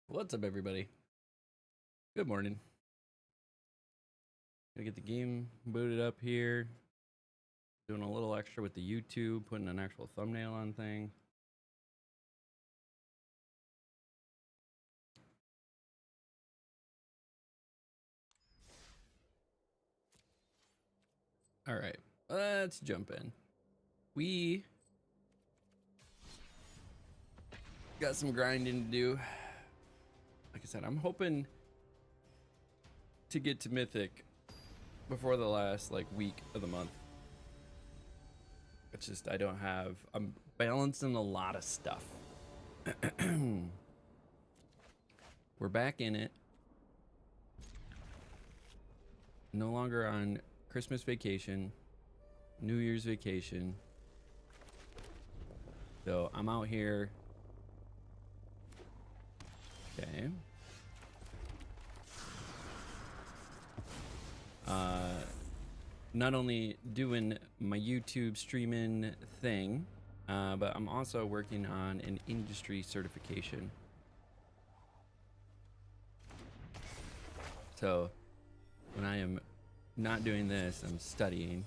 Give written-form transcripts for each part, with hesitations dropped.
What's up, everybody? Good morning. Gonna get the game booted up here. Doing a little extra with the YouTube, putting an actual thumbnail on thing. All right, let's jump in. We got some grinding to do. Like I said, I'm hoping to get to Mythic before the last week of the month. It's just I'm balancing a lot of stuff. We're back in it. No longer on Christmas vacation, New Year's vacation. So I'm out here. Okay. Not only doing my YouTube streaming thing, but I'm also working on an industry certification. So when I am not doing this, I'm studying.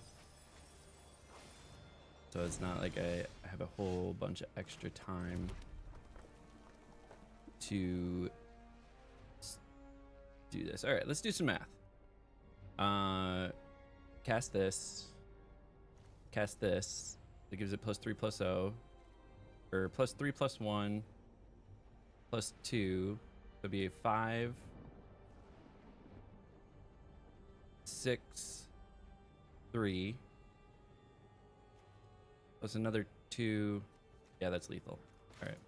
So it's not like I have a whole bunch of extra time to do this. All right, let's do some math. Cast this. That gives it +3/+0, or +3/+1, +2. It'll be a 5, 6, 3, plus another 2. Yeah, that's lethal. All right.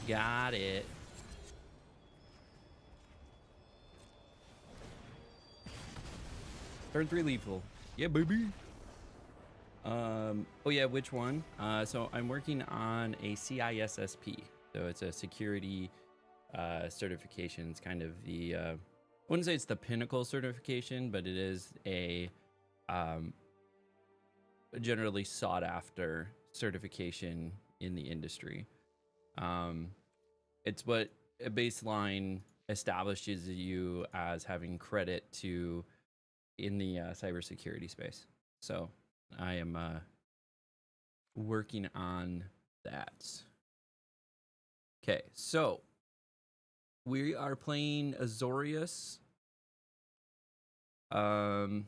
Got it. Turn 3 lethal. Yeah, baby. Oh yeah, which one? So I'm working on a CISSP. So it's a security certification. It's kind of the I wouldn't say it's the pinnacle certification, but it is a generally sought after certification in the industry. It's what a baseline establishes you as having credit to in the cybersecurity space. So I am working on that. Okay, so we are playing Azorius. The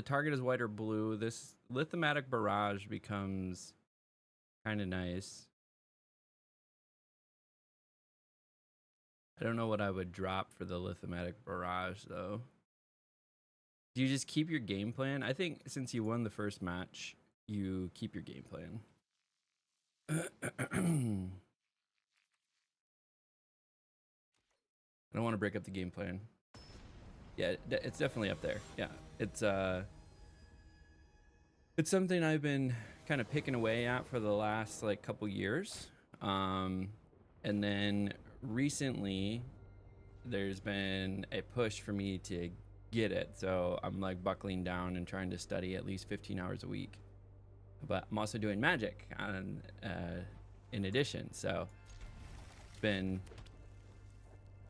target is white or blue. This lithimatic barrage becomes kind of nice. I don't know what I would drop for the lithimatic barrage, though. Do you just keep your game plan? I think since you won the first match, you keep your game plan. I don't want to break up the game plan. Yeah, it's definitely up there. Yeah, it's something I've been kind of picking away at for the last couple years. And then recently there's been a push for me to get it. So I'm buckling down and trying to study at least 15 hours a week. But I'm also doing magic on in addition. So it's been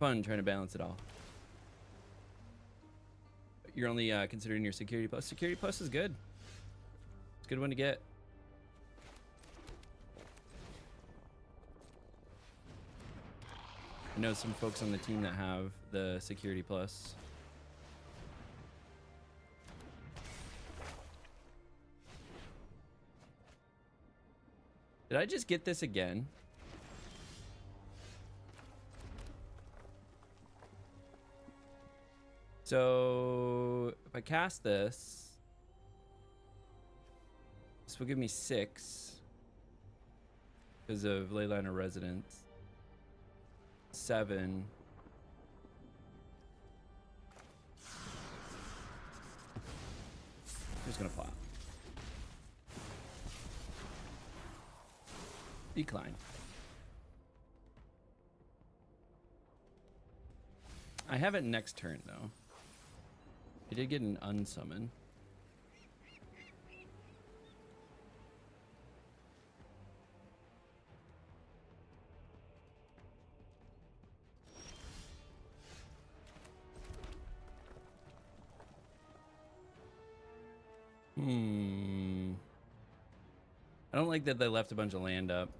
fun trying to balance it all. You're only considering your security plus. Security plus is good. It's a good one to get. I know some folks on the team that have the security plus. Did I just get this again? So if I cast this will give me 6 because of Leyline of Residence. 7. just gonna flop. Decline. I have it next turn though. I did get an unsummon. I don't like that they left a bunch of land up.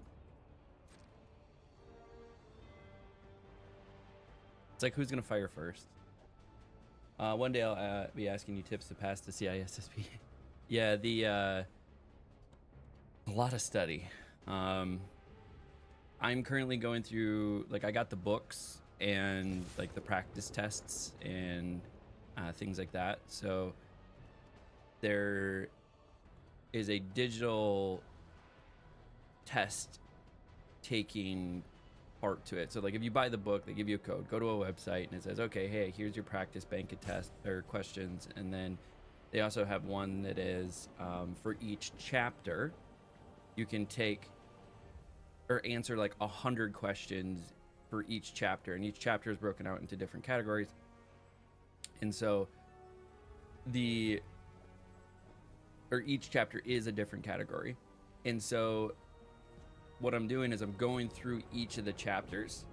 It's like, who's gonna fire first? One day I'll be asking you tips to pass the CISSP. Yeah, a lot of study. I'm currently going through, like, I got the books and like the practice tests and things like that. So there is a digital test taking part to it. So like if you buy the book, they give you a code, go to a website and it says, okay, hey, here's your practice bank of test or questions. And then they also have one that is for each chapter, you can take or answer like 100 questions for each chapter, and each chapter is broken out into different categories. And so each chapter is a different category. And so what I'm doing is I'm going through each of the chapters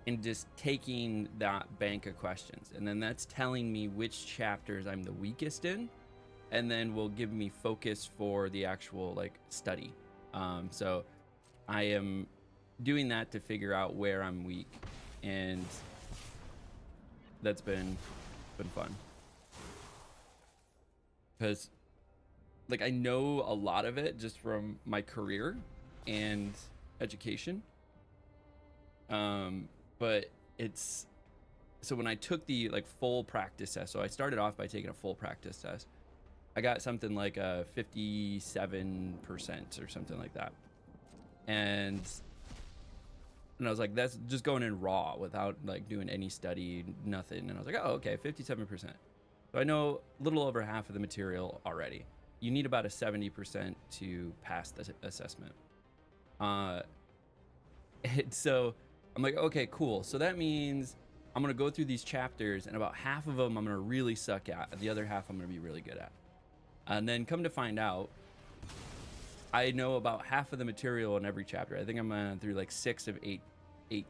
and just taking that bank of questions. And then that's telling me which chapters I'm the weakest in, and then will give me focus for the actual like study. So I am doing that to figure out where I'm weak, and that's been fun. Because like I know a lot of it just from my career and education, but it's so when I took the like full practice test, so I started off by taking a full practice test, I got something like a 57% or something like that, and I was like, that's just going in raw without like doing any study, nothing. And I was like, oh, okay, 57%. So I know a little over half of the material already. You need about a 70% to pass the assessment. And so I'm like, okay, cool. So that means I'm going to go through these chapters, and about half of them I'm going to really suck at. The other half I'm going to be really good at. And then come to find out, I know about half of the material in every chapter. I think I'm through like 6 of 8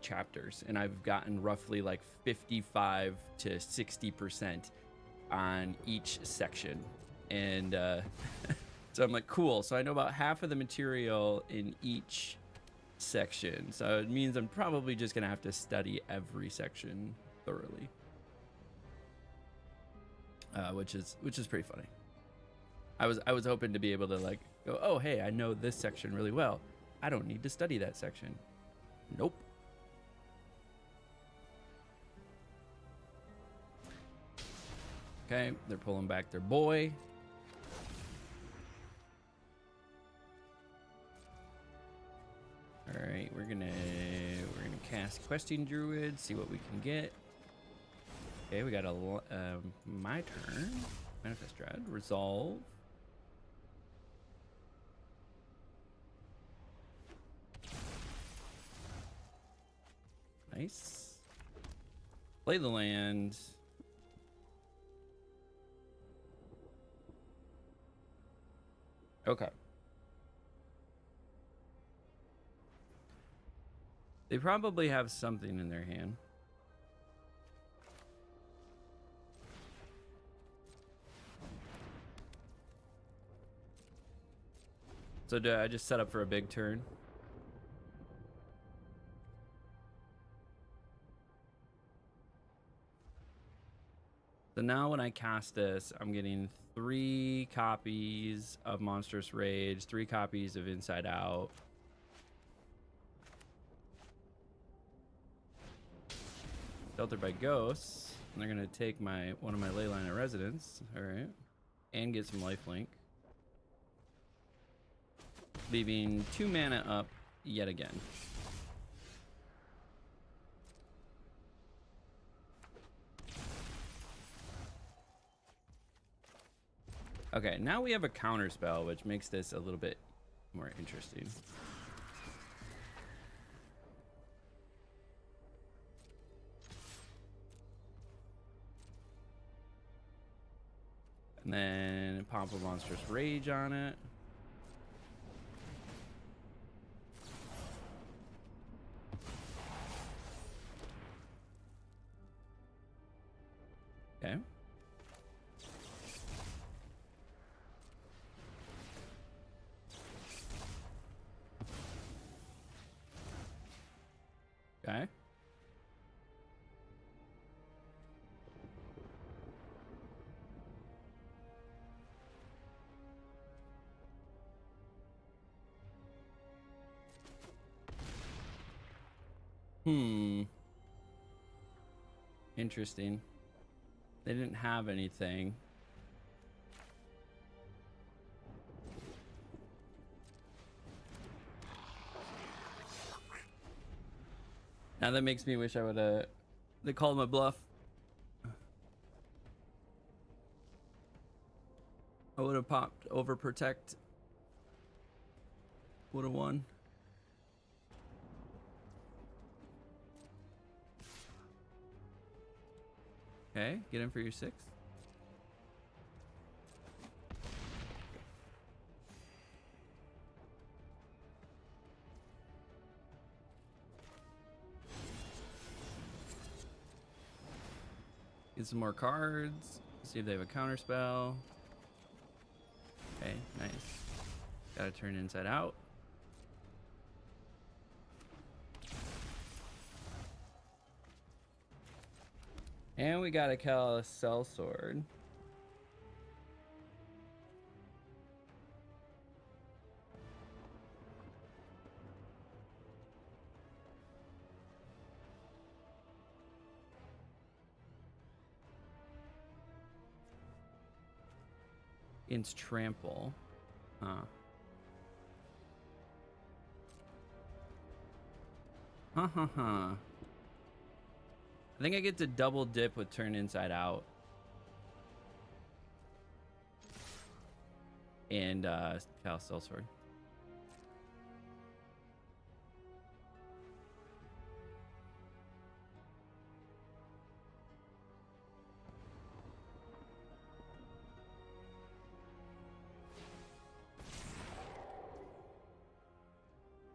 chapters, and I've gotten roughly like 55 to 60% on each section. And so I'm like, cool. So I know about half of the material in each section. So it means I'm probably just gonna have to study every section thoroughly, which is pretty funny. I was hoping to be able to like go, oh hey, I know this section really well, I don't need to study that section. Nope. Okay, they're pulling back their boy. All right, we're gonna cast Questing Druid, see what we can get. Okay, we got a my turn. Manifest Dread, resolve. Nice. Play the land. Okay. They probably have something in their hand. So do I just set up for a big turn? So now when I cast this, I'm getting 3 copies of Monstrous Rage, 3 copies of Inside Out. Sheltered by Ghosts. And they're gonna take one of my Leyline of Residence. Alright. And get some lifelink. Leaving 2 mana up yet again. Okay, now we have a counter spell, which makes this a little bit more interesting. And then pop a monstrous rage on it. Okay. Okay. Interesting. They didn't have anything. Now that makes me wish I would have they called my bluff. I would have popped overprotect. Would have won. Okay, get in for your 6. Get some more cards. See if they have a counter spell. Okay, nice. Gotta turn inside out. And we got a Cell Sword. Against Trample. Huh. I think I get to double dip with turn inside out. And Cell Sword.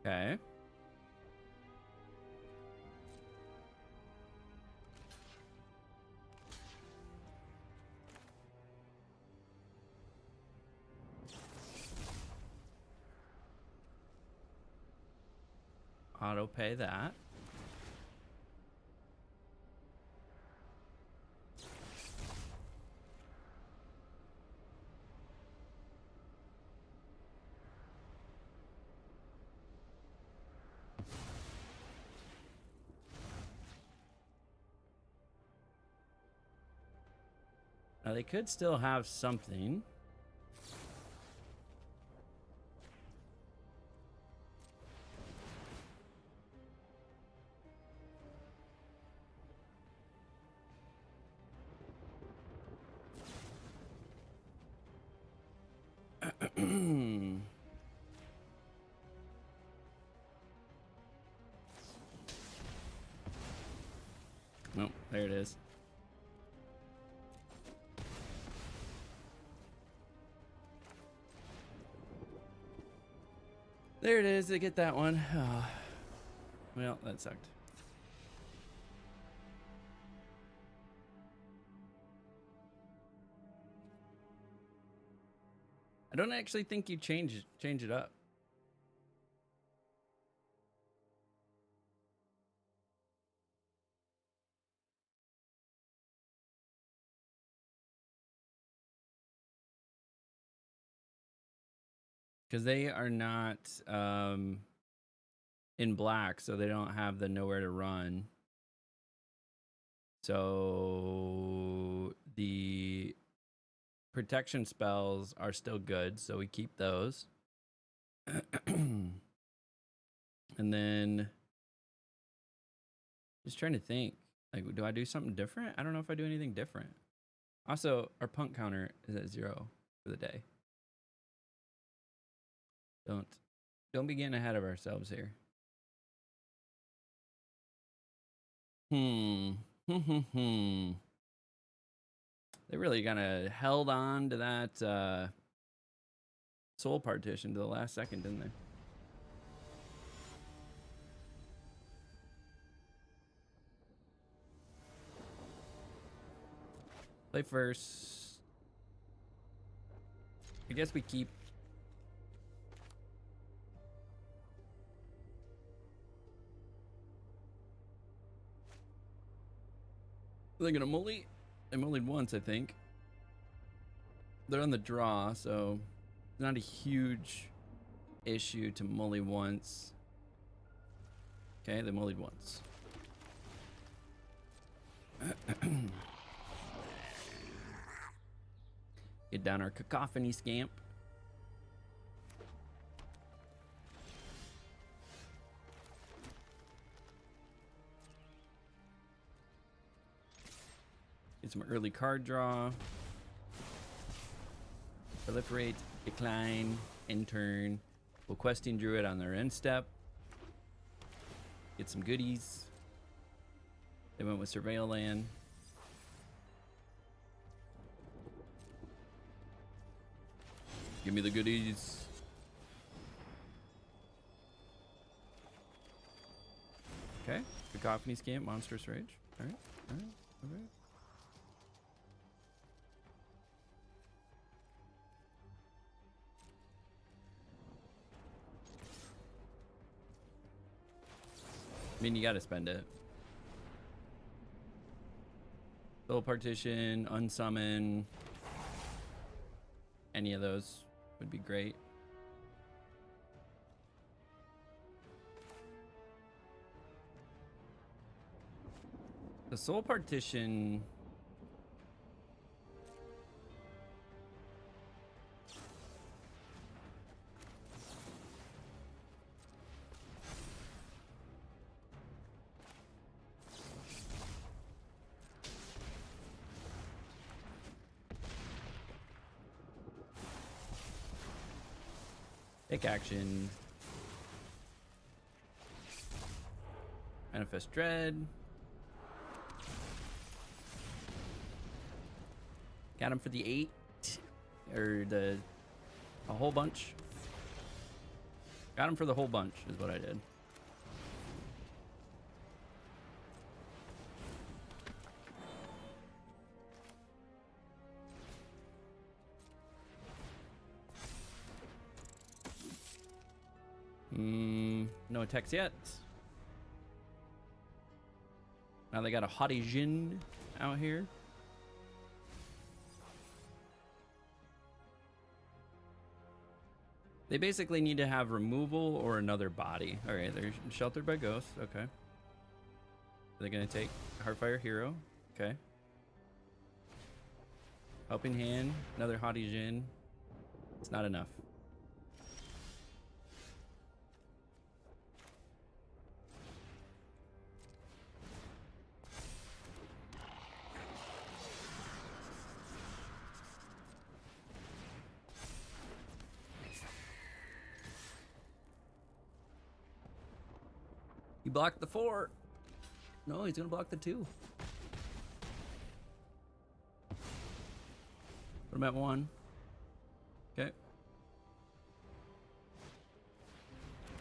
Okay. Auto pay that. Now they could still have something. Nope, there it is. There it is. They get that one. Oh. Well, that sucked. I don't actually think you change it up. Because they are not in black, so they don't have the nowhere to run. So the protection spells are still good, so we keep those. And then just trying to think, like, do I do something different? I don't know if I do anything different. Also, our punk counter is at 0. for the day. Don't be getting ahead of ourselves here. They really kind of held on to that soul partition to the last second, didn't they? Play first. I guess we keep. They're gonna mully. They mullied once, I think. They're on the draw, so it's not a huge issue to mully once. Okay, they mullied once. Get down our cacophony scamp. Get some early card draw. Proliferate, decline, end turn. We'll questing druid on their end step. Get some goodies. They went with Surveil Land. Give me the goodies. Okay. Cacophony Scamp, Monstrous Rage. Alright, alright, alright. I mean, you gotta spend it. Soul Partition, Unsummon. Any of those would be great. The Soul Partition. Take action. Manifest Dread. Got him for the 8. Or a whole bunch. Got him for the whole bunch is what I did. No attacks yet. Now they got a Haughty Jin out here. They basically need to have removal or another body. Alright, they're sheltered by ghosts. Okay. They're gonna take Heartfire Hero. Okay. Helping Hand, another Haughty Jin. It's not enough. He blocked the 4. No, he's gonna block the 2. Put him at 1. Okay.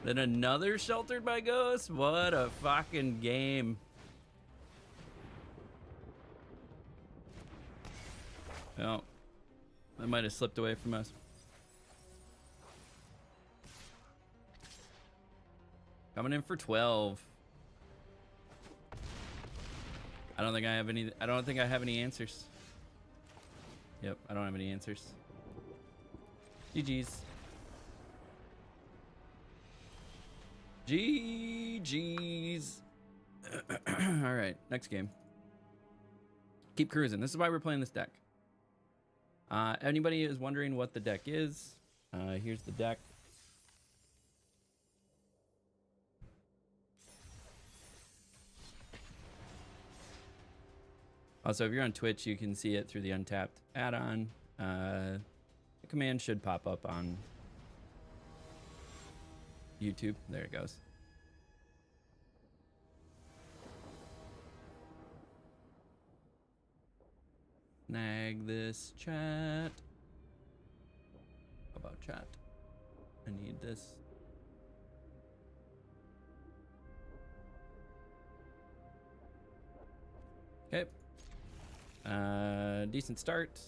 Then another Sheltered by Ghosts? What a fucking game. Well, that might have slipped away from us. Coming in for 12. I don't think I have any answers. Yep, I don't have any answers. GG's. GG's. All right, next game. Keep cruising. This is why we're playing this deck. Anybody is wondering what the deck is, here's the deck. Also, if you're on Twitch, you can see it through the Untapped add-on. command should pop up on YouTube. There it goes. Snag this chat. How about chat? I need this. Okay. Decent start.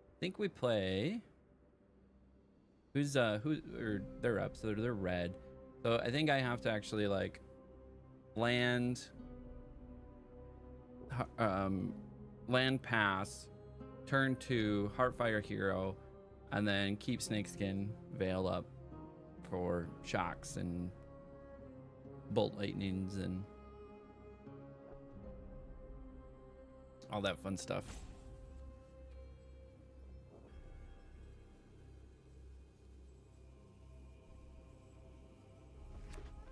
I think we play. Who's or they're up, so they're red. So I think I have to actually like land pass, turn to Heartfire Hero, and then keep Snakeskin Veil up for shocks and bolt lightnings and all that fun stuff.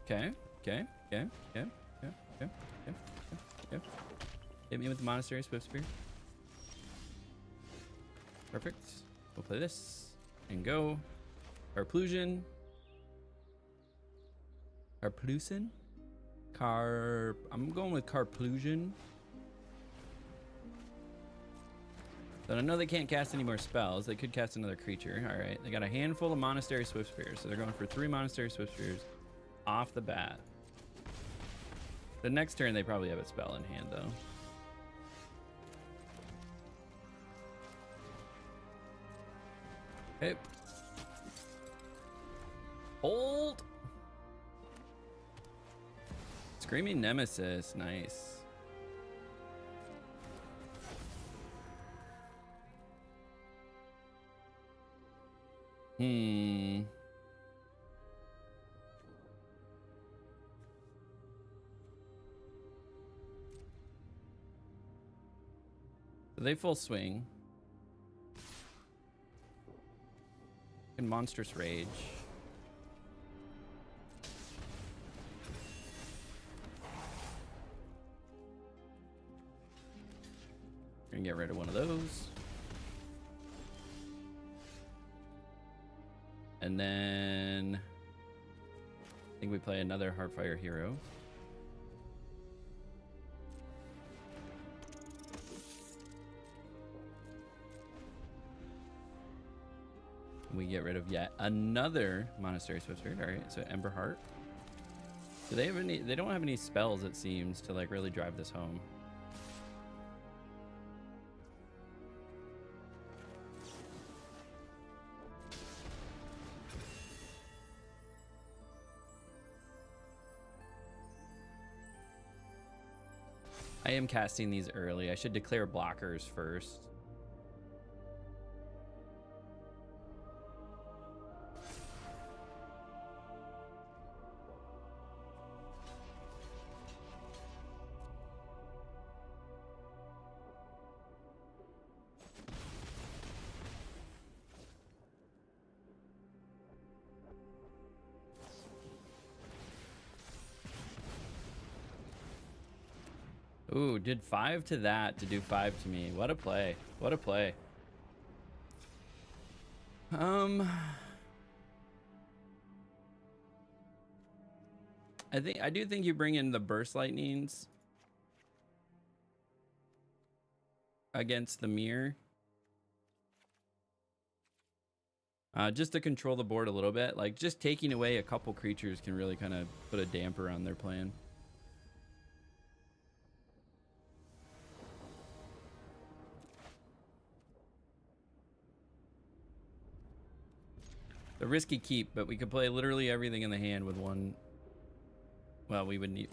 Okay. Hit me with the Monastery Swift Spear. Perfect. We'll play this and go. Carplusion. I'm going with Carplusion. But I know they can't cast any more spells. They could cast another creature. All right. They got a handful of Monastery Swift Spears, so they're going for 3 Monastery Swift Spears off the bat. The next turn, they probably have a spell in hand, though. Okay. Hold. Screaming Nemesis. Nice. So they full swing. And Monstrous Rage. Gonna get rid of one of those. And then I think we play another Heartfire Hero. We get rid of yet another Monastery Swift Spirit. All right, so Ember Heart. Do they have any? They don't have any spells, it seems, to like really drive this home. I am casting these early. I should declare blockers first. Ooh, did 5 to that to do 5 to me. What a play. What a play. I do think you bring in the burst lightnings against the mirror. Just to control the board a little bit. Like just taking away a couple creatures can really kind of put a damper on their plan. A risky keep, but we could play literally everything in the hand with one. Well, we would need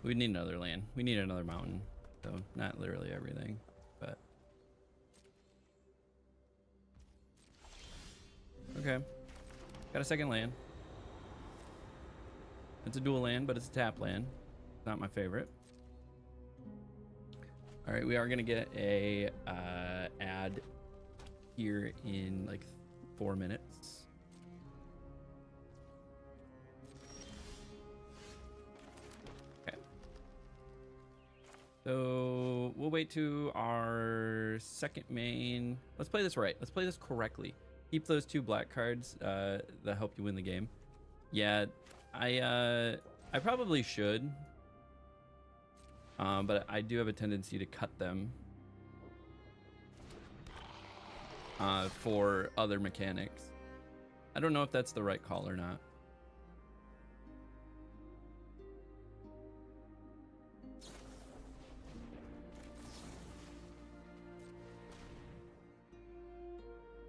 another land. We need another mountain. So not literally everything, but okay. Got a second land. It's a dual land, but it's a tap land. Not my favorite. All right, we are gonna get a ad here in like 4 minutes. Okay. So we'll wait to our second main. Let's play this right. Let's play this correctly. Keep those 2 black cards that help you win the game. Yeah, I probably should. But I do have a tendency to cut them for other mechanics. I don't know if that's the right call or not.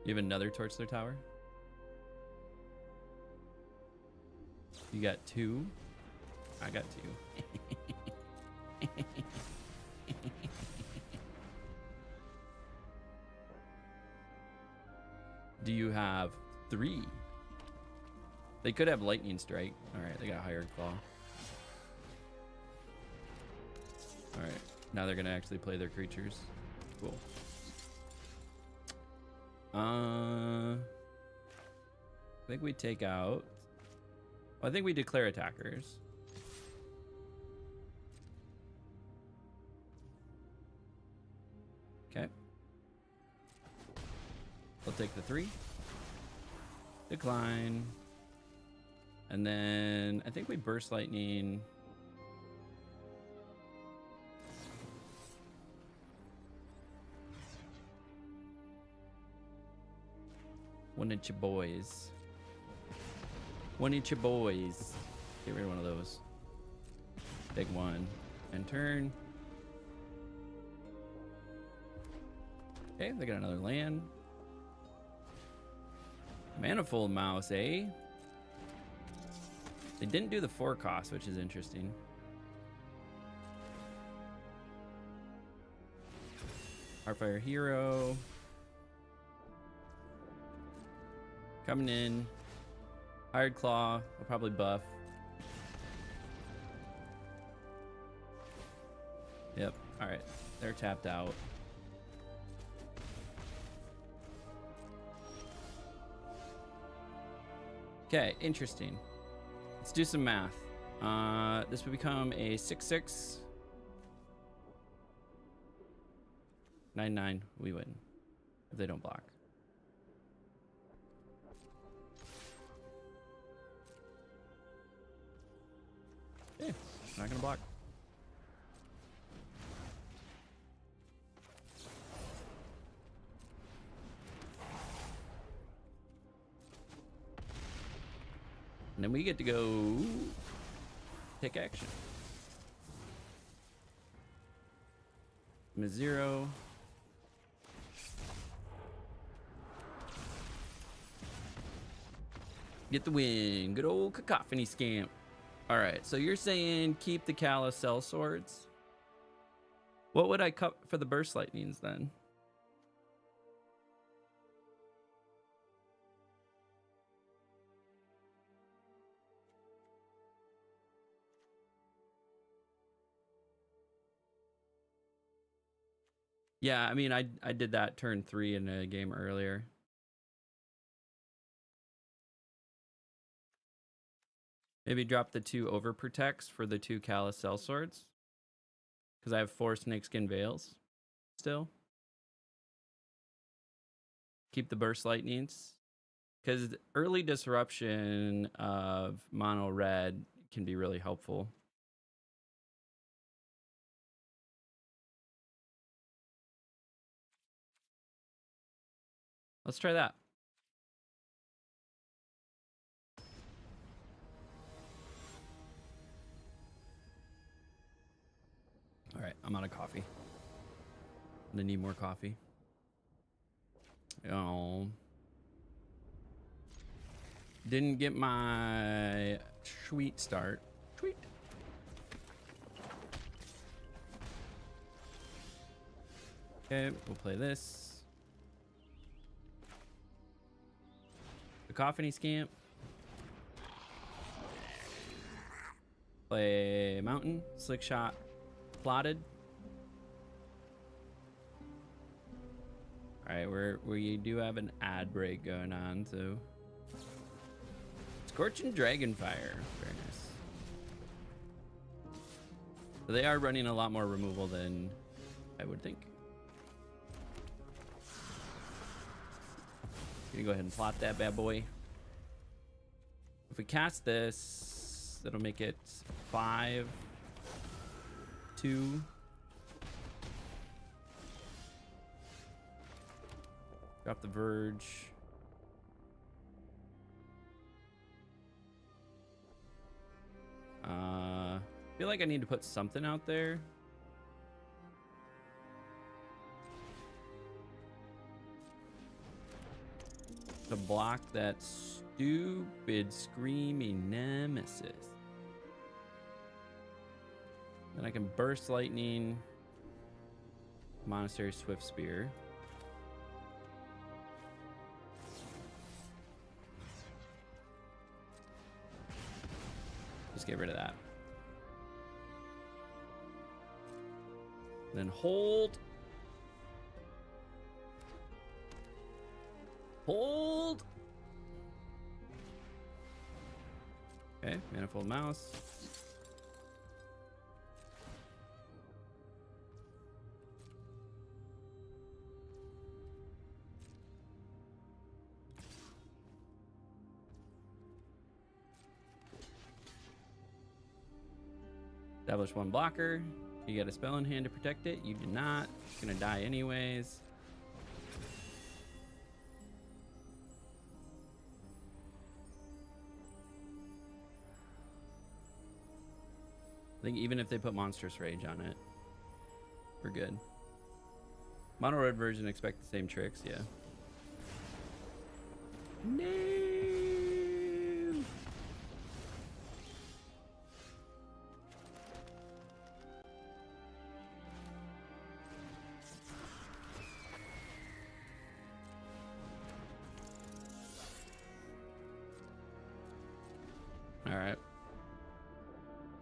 You have another Torchlight Tower? You got 2? I got 2. Do you have 3? They could have Lightning Strike. Alright, they got Hired Claw. Alright, now they're gonna actually play their creatures. Cool. I think we take out... I think we declare attackers. Okay. We'll take the 3. Decline. And then I think we Burst Lightning. One of your boys. One of your boys. Get rid of one of those. Big one. And turn. Okay, they got another land. Manifold Mouse, eh? They didn't do the 4 cost, which is interesting. Heartfire Hero. Coming in. Hired Claw. Will probably buff. Yep. Alright. They're tapped out. Okay, interesting. Let's do some math. This would become a 6/6. 9/9. We win. If they don't block. Yeah, not gonna block. And then we get to go take action. Zero. Get the win. Good old Cacophony Scamp. All right, so you're saying keep the Callous Cell Swords. What would I cut for the Burst Lightnings then? Yeah, I mean, I did that turn 3 in a game earlier. Maybe drop the 2 Overprotects for the 2 Callous Cell Swords. Because I have 4 Snakeskin Veils still. Keep the Burst Lightnings. Because early disruption of mono red can be really helpful. Let's try that. All right, I'm out of coffee. I'm gonna need more coffee. Oh. Didn't get my sweet start. Tweet. Okay, we'll play this. The Cacophony Scamp. Play Mountain, Slick Shot, Plotted. All right, we do have an ad break going on, so Scorching Dragonfire, very nice. So they are running a lot more removal than I would think. Gonna go ahead and plot that bad boy. If we cast this, that'll make it 5, 2. Drop the Verge. Feel like I need to put something out there. To block that stupid screaming nemesis. Then I can burst lightning. Monastery Swift Spear. Just get rid of that. Then hold. Hold. Okay, Manifold Mouse. Establish 1 blocker. You get a spell in hand to protect it. You do not. It's gonna die anyways. I think even if they put Monstrous Rage on it, we're good. Mono red version expect the same tricks, yeah. No. All right.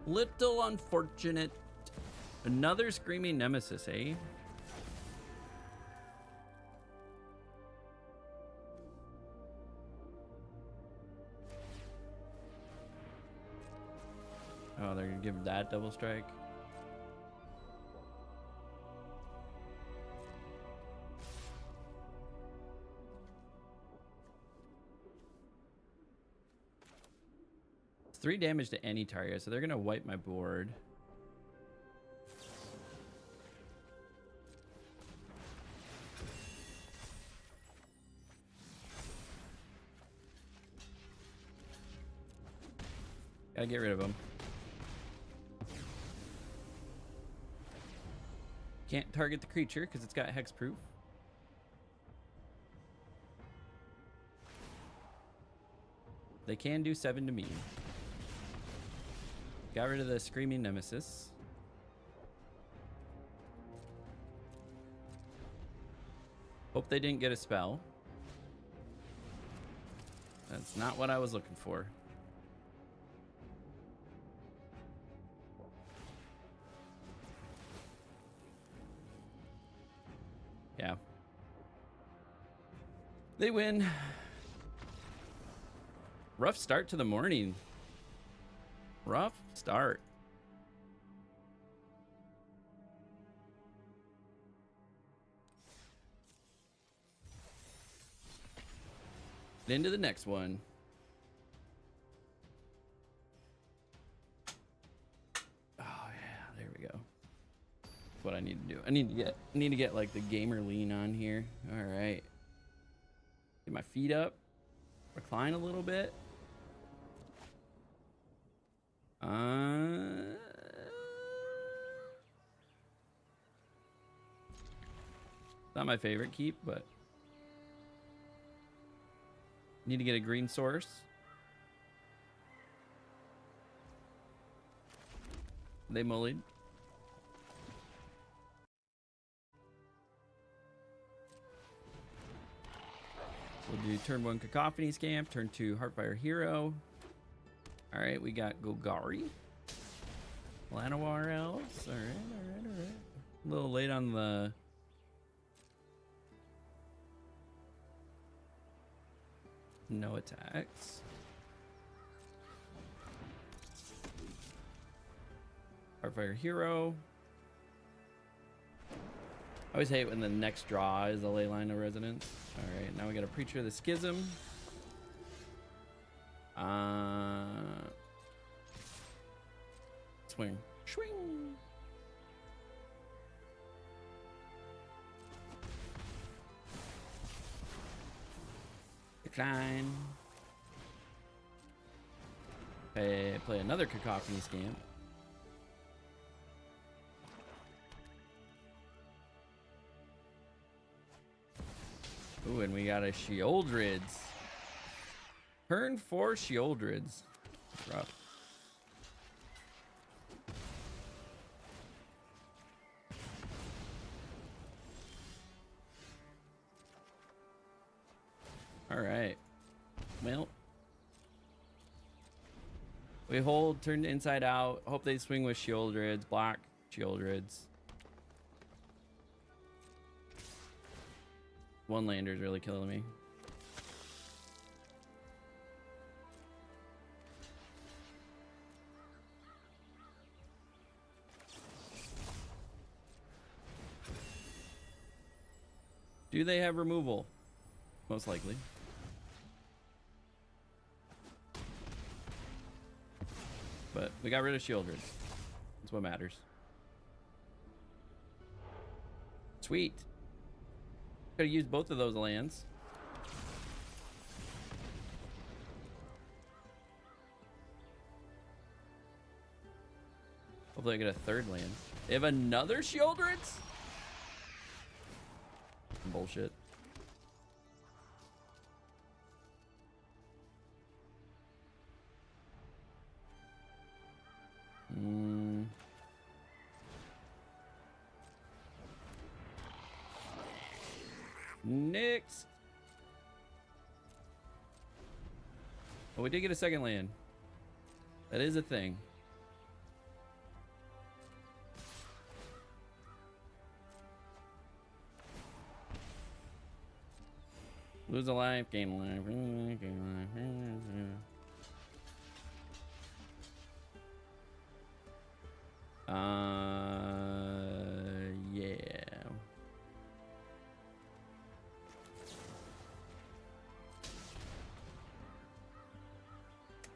Little unfortunate. Another screaming nemesis, eh? Oh, they're gonna give that double strike. It's 3 damage to any target, so they're gonna wipe my board. Gotta get rid of them. Can't target the creature because it's got hexproof. They can do 7 to me. Got rid of the screaming nemesis. Hope they didn't get a spell. That's not what I was looking for. Yeah. They win. Rough start to the morning. Rough start. Into the next one. Oh yeah, there we go. That's what I need to do. I need to get like the gamer lean on here. All right. Get my feet up. Recline a little bit. Not my favorite keep, but need to get a green source. They mullied. We'll do turn 1 Cacophony Scamp, turn 2 Heartfire Hero. All right, we got Golgari. Llanowar Elves. All right. A little late on the... No attacks. Heartfire Hero. I always hate when the next draw is a Ley Line of Resonance. All right, now we got a Preacher of the Schism. Swing. Swing. Decline. Play another Cacophony Scamp. Ooh, and we got a Sheoldred's. Turn 4 Sheoldred's. Rough. All right. Well, we hold, turn inside out. Hope they swing with Sheoldred's, black Sheoldred's. One lander's really killing me. Do they have removal? Most likely. But we got rid of Sheoldred's. That's what matters. Sweet. Could have used both of those lands. Hopefully I get a third land. They have another Sheoldred's? Bullshit. Next. Oh, we did get a second land. That is a thing. Lose a life, gain a life, gain a life. Yeah.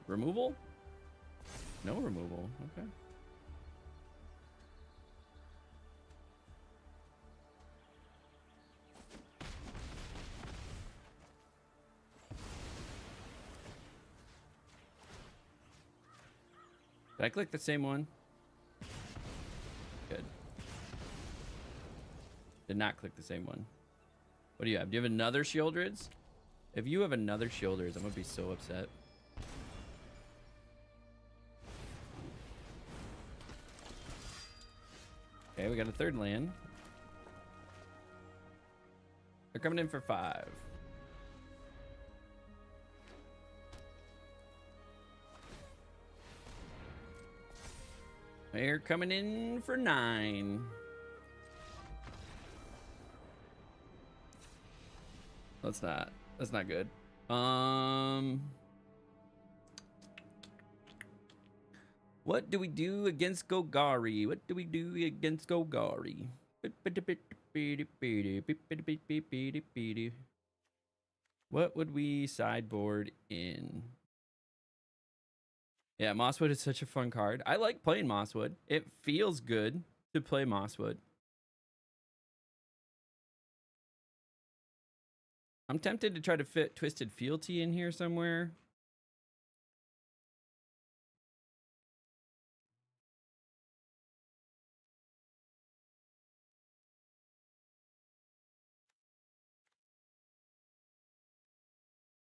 Removal? No removal. Okay. Did I click the same one? Good. Did not click the same one. What do you have? Do you have another Sheoldred's? If you have another Sheoldred's, I'm gonna be so upset. Okay, we got a third land. They're coming in for 5. They're coming in for 9. That's not good. What do we do against Golgari? What do we do against Golgari? What would we sideboard in? Yeah, Mosswood is such a fun card. I like playing Mosswood. It feels good to play Mosswood. I'm tempted to try to fit Twisted Fealty in here somewhere.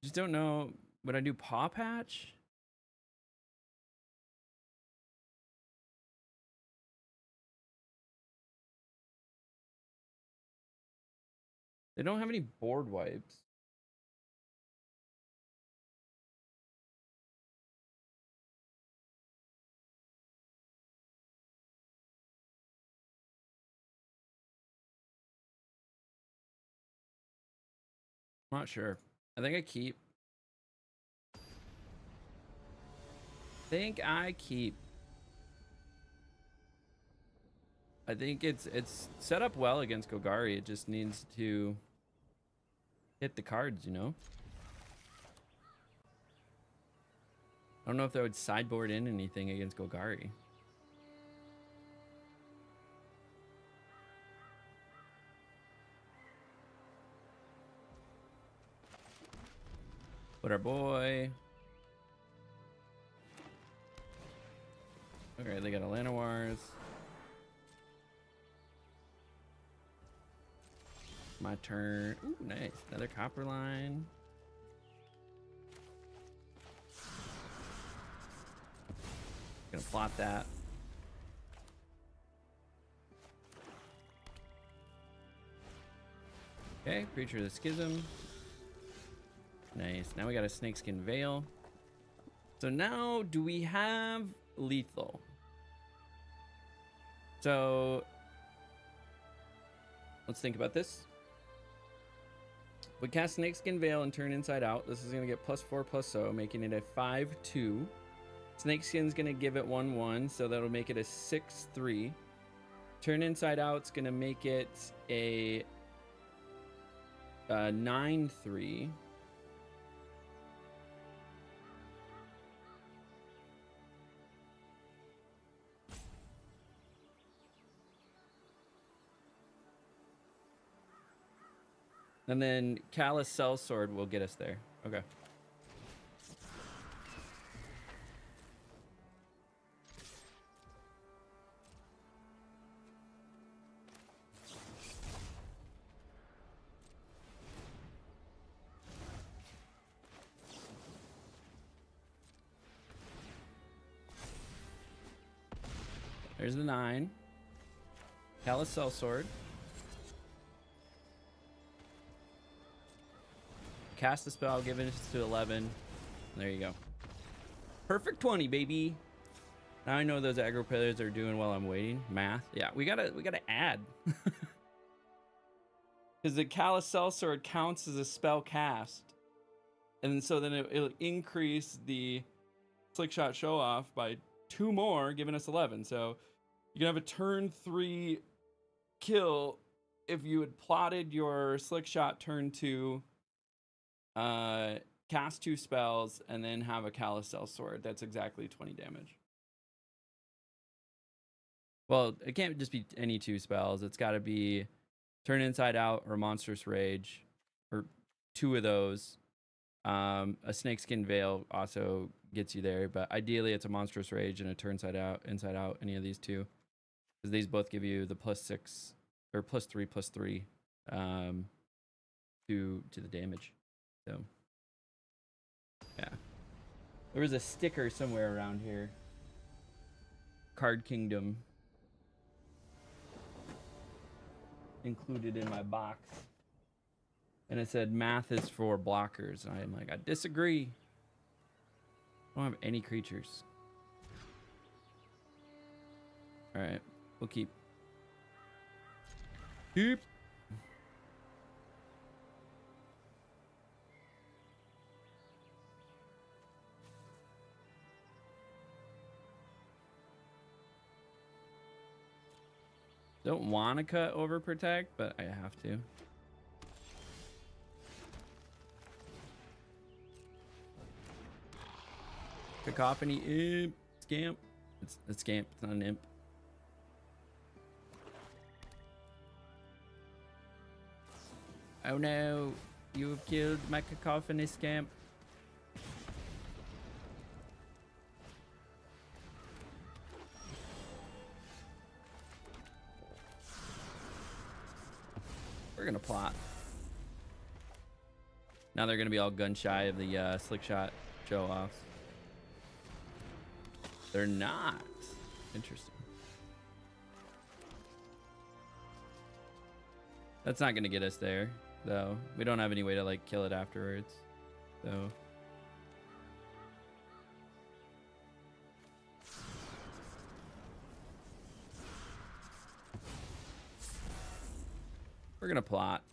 Just don't know. Would I do Paw Patch? They don't have any board wipes. I'm not sure. I think I keep. I think I keep. I think it's set up well against Golgari. It just needs to hit the cards, you know? I don't know if that would sideboard in anything against Golgari. But our boy... Okay, they got Atlanta Wars. My turn. Ooh, nice. Another copper line. Gonna plot that. Okay, Creature of the Schism. Nice. Now we got a Snakeskin Veil. So now, do we have lethal? So let's think about this. We cast Snakeskin Veil and turn inside out. This is going to get +4/+0, making it a 5/2. Snakeskin's going to give it 1/1, so that'll make it a 6/3. Turn inside out's going to make it a 9/3. And then Callous Sellsword will get us there. Okay. There's the 9. Callous Sellsword. Cast the spell, give it to 11. There you go. Perfect 20, baby. Now I know those aggro players are doing while I'm waiting. Math. Yeah, we gotta add. Because the Callous Sellsword counts as a spell cast. And so then it'll increase the Slickshot Show Off by 2 more, giving us 11. So you can have a turn 3 kill if you had plotted your Slickshot turn 2, cast 2 spells, and then have a Callous Sellsword. That's exactly 20 damage. Well, it can't just be any 2 spells. It's got to be Turn Inside Out or Monstrous Rage, or 2 of those. A Snakeskin Veil also gets you there, but ideally it's a Monstrous Rage and a Turn Inside Out, any of these 2. Because these both give you the +6 or +3/+3 to the damage. So yeah, there was a sticker somewhere around here. Card Kingdom included in my box, and it said math is for blockers. And I'm like, I disagree. I don't have any creatures. All right, we'll keep. Don't want to cut Overprotect, but I have to. Cacophony, imp, scamp. It's a scamp, it's not an imp. Oh no, you have killed my Cacophony scamp. We're gonna plot. Now they're gonna be all gun shy of the slick shot show offs. They're not. Interesting. That's not gonna get us there, though. We don't have any way to like kill it afterwards. So we're gonna plot.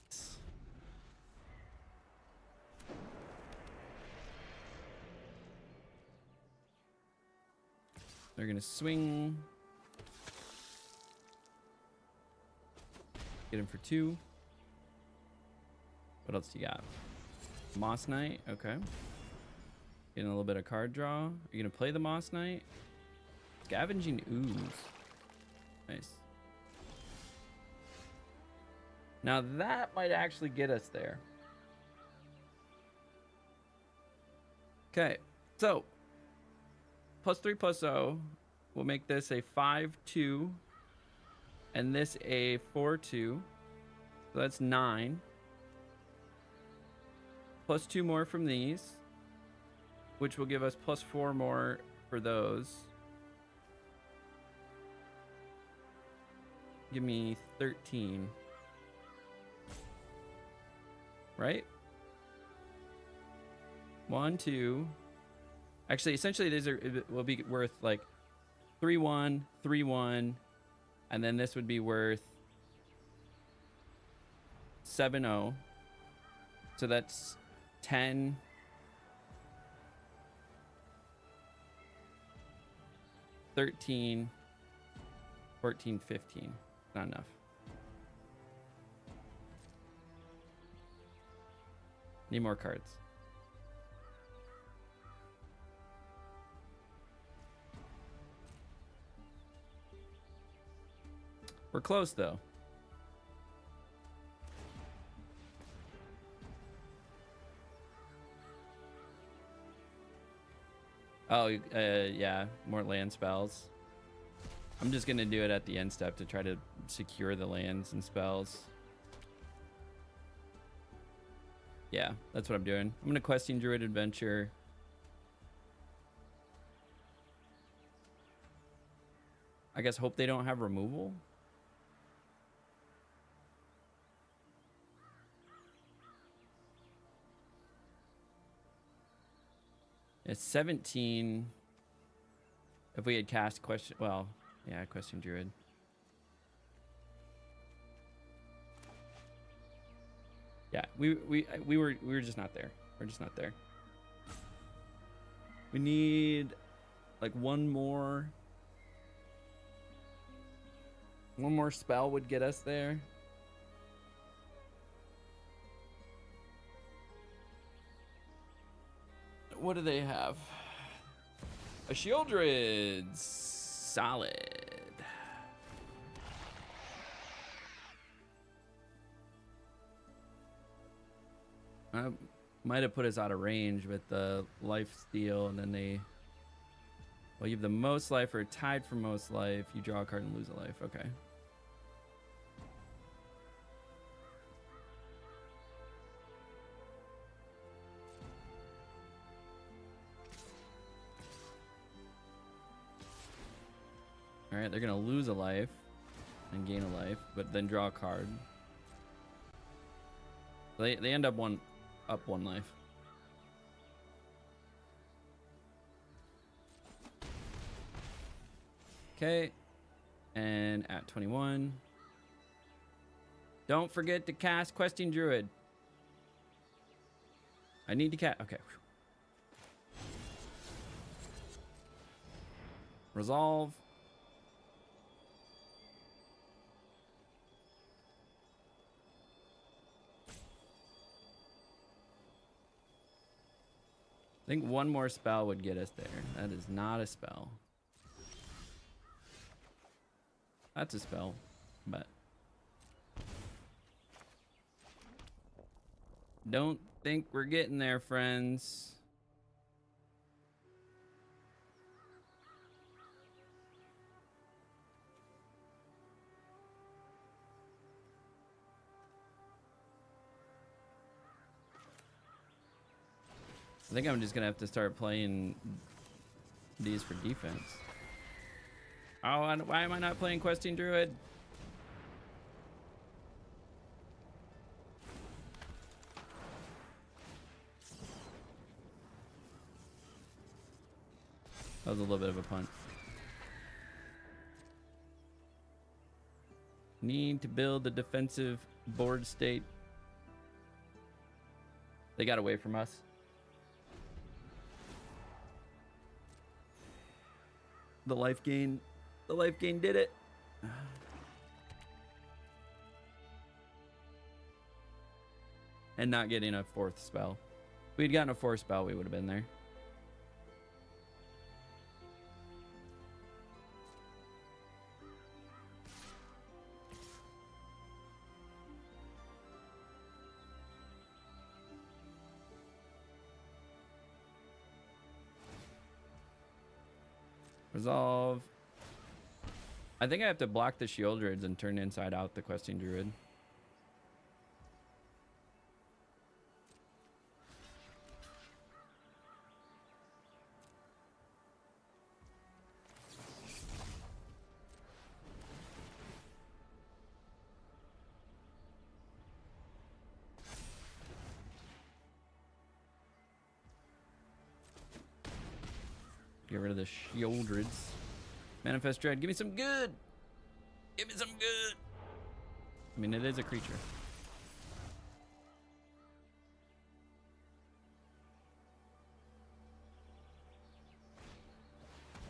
They're gonna swing. Get him for 2. What else do you got? Moss Knight. Okay. Getting a little bit of card draw. Are you going to play the Moss Knight? Scavenging Ooze. Nice. Now that might actually get us there. Okay. So, +3/+0 will make this a 5/2. And this a 4/2. So that's 9. +2 more from these, which will give us +4 more for those. Give me 13. Right? 1, 2. Actually, essentially, these will be worth like 3/1, 3/1, and then this would be worth 7/0. So that's 10. 13, 14, 15. Not enough. Need more cards. We're close though. Oh, yeah, more land spells. I'm just gonna do it at the end step to try to secure the lands and spells. Yeah, that's what I'm doing. I'm gonna Questing Druid Adventure. I guess hope they don't have removal. It's 17. If we had cast question, well, yeah, Questing Druid. Yeah, we were just not there. We're just not there. We need like one more spell would get us there. What do they have? A Shieldred. Solid. I might have put us out of range with the life steal, and then well, you have the most life or tied for most life. You draw a card and lose a life. Okay. All right, they're gonna lose a life and gain a life, but then draw a card. They end up one life. Okay, and at 21, don't forget to cast Questing Druid. I need to cast. Okay. Resolve. I think one more spell would get us there. That is not a spell. That's a spell, but don't think we're getting there, friends. I think I'm just gonna have to start playing these for defense. Oh, why am I not playing Questing Druid? That was a little bit of a punt. Need to build a defensive board state. They got away from us. The life gain did it. and not getting a 4th spell. If we'd gotten a 4th spell, we would have been there. Resolve. I think I have to block the shield druids and turn inside out the questing druid. Get rid of the Shieldreds. Manifest Dread. Give me some good. Give me some good. I mean, it is a creature.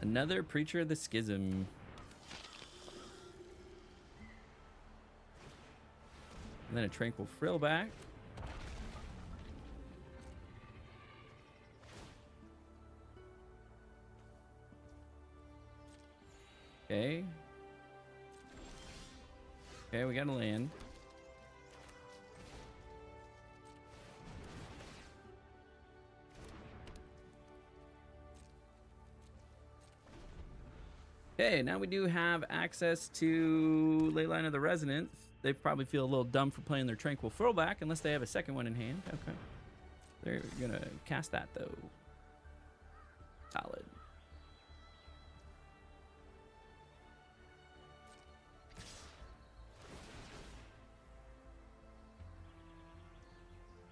Another Preacher of the Schism. And then a Tranquil Frillback. Okay. Okay, we gotta land. Okay, now we do have access to Leyline of the Resonance. They probably feel a little dumb for playing their Tranquil Throwback unless they have a second one in hand. Okay. They're gonna cast that though. Solid.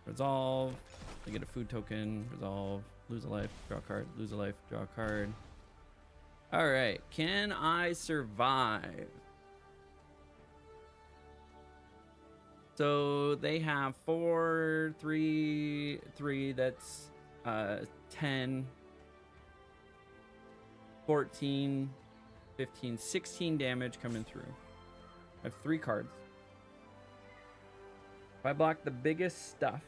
Resolve. I get a food token. Resolve. Lose a life. Draw a card. Lose a life. Draw a card. All right. Can I survive? So they have 4, 3, 3. That's 10, 14, 15, 16 damage coming through. I have 3 cards. If I block the biggest stuff,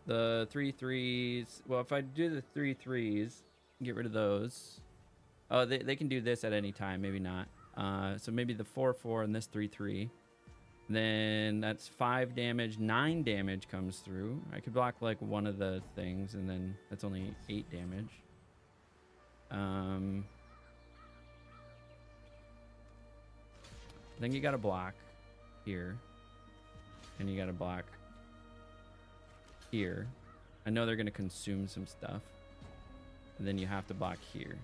the 3 3s. Well, if I do the 3 3s, get rid of those. Oh, they can do this at any time. Maybe not. So maybe the 4 4 and this 3 3. Then that's 5 damage. 9 damage comes through. I could block like one of the things, and then that's only 8 damage. Then you got to block here, and you got to block here. I know they're going to consume some stuff, and then you have to block here.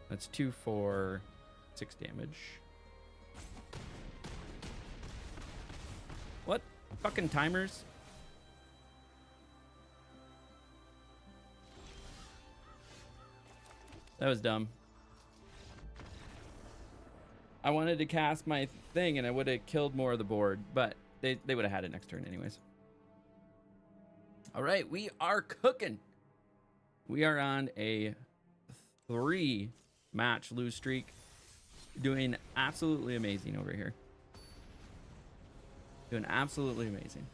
That's 2, 4, 6 damage. What? Fucking timers? That was dumb. I wanted to cast my thing and I would have killed more of the board, but they would have had it next turn anyways. All right, we are cooking. We are on a 3-match lose streak. Doing absolutely amazing over here. Doing absolutely amazing.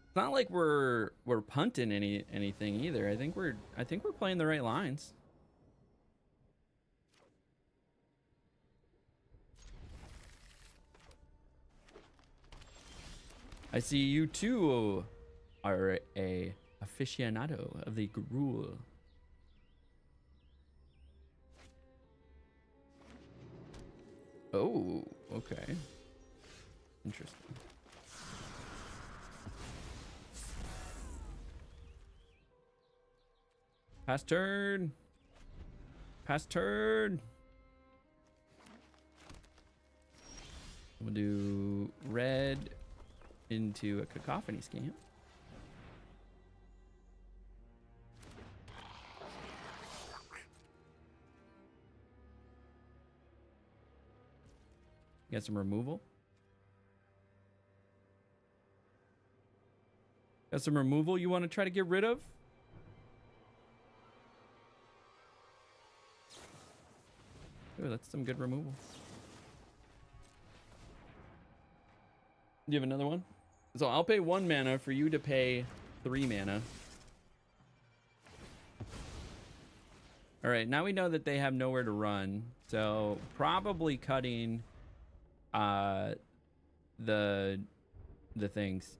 It's not like we're punting anything either. I think we're playing the right lines. I see you too are a aficionado of the gruel. Oh, okay. Interesting. Pass turn. Pass turn. We'll do red into a cacophony scam. Got some removal. Got some removal you want to try to get rid of? Ooh, that's some good removal. Do you have another one? So I'll pay 1 mana for you to pay 3 mana. All right, now we know that they have nowhere to run. So probably cutting the things.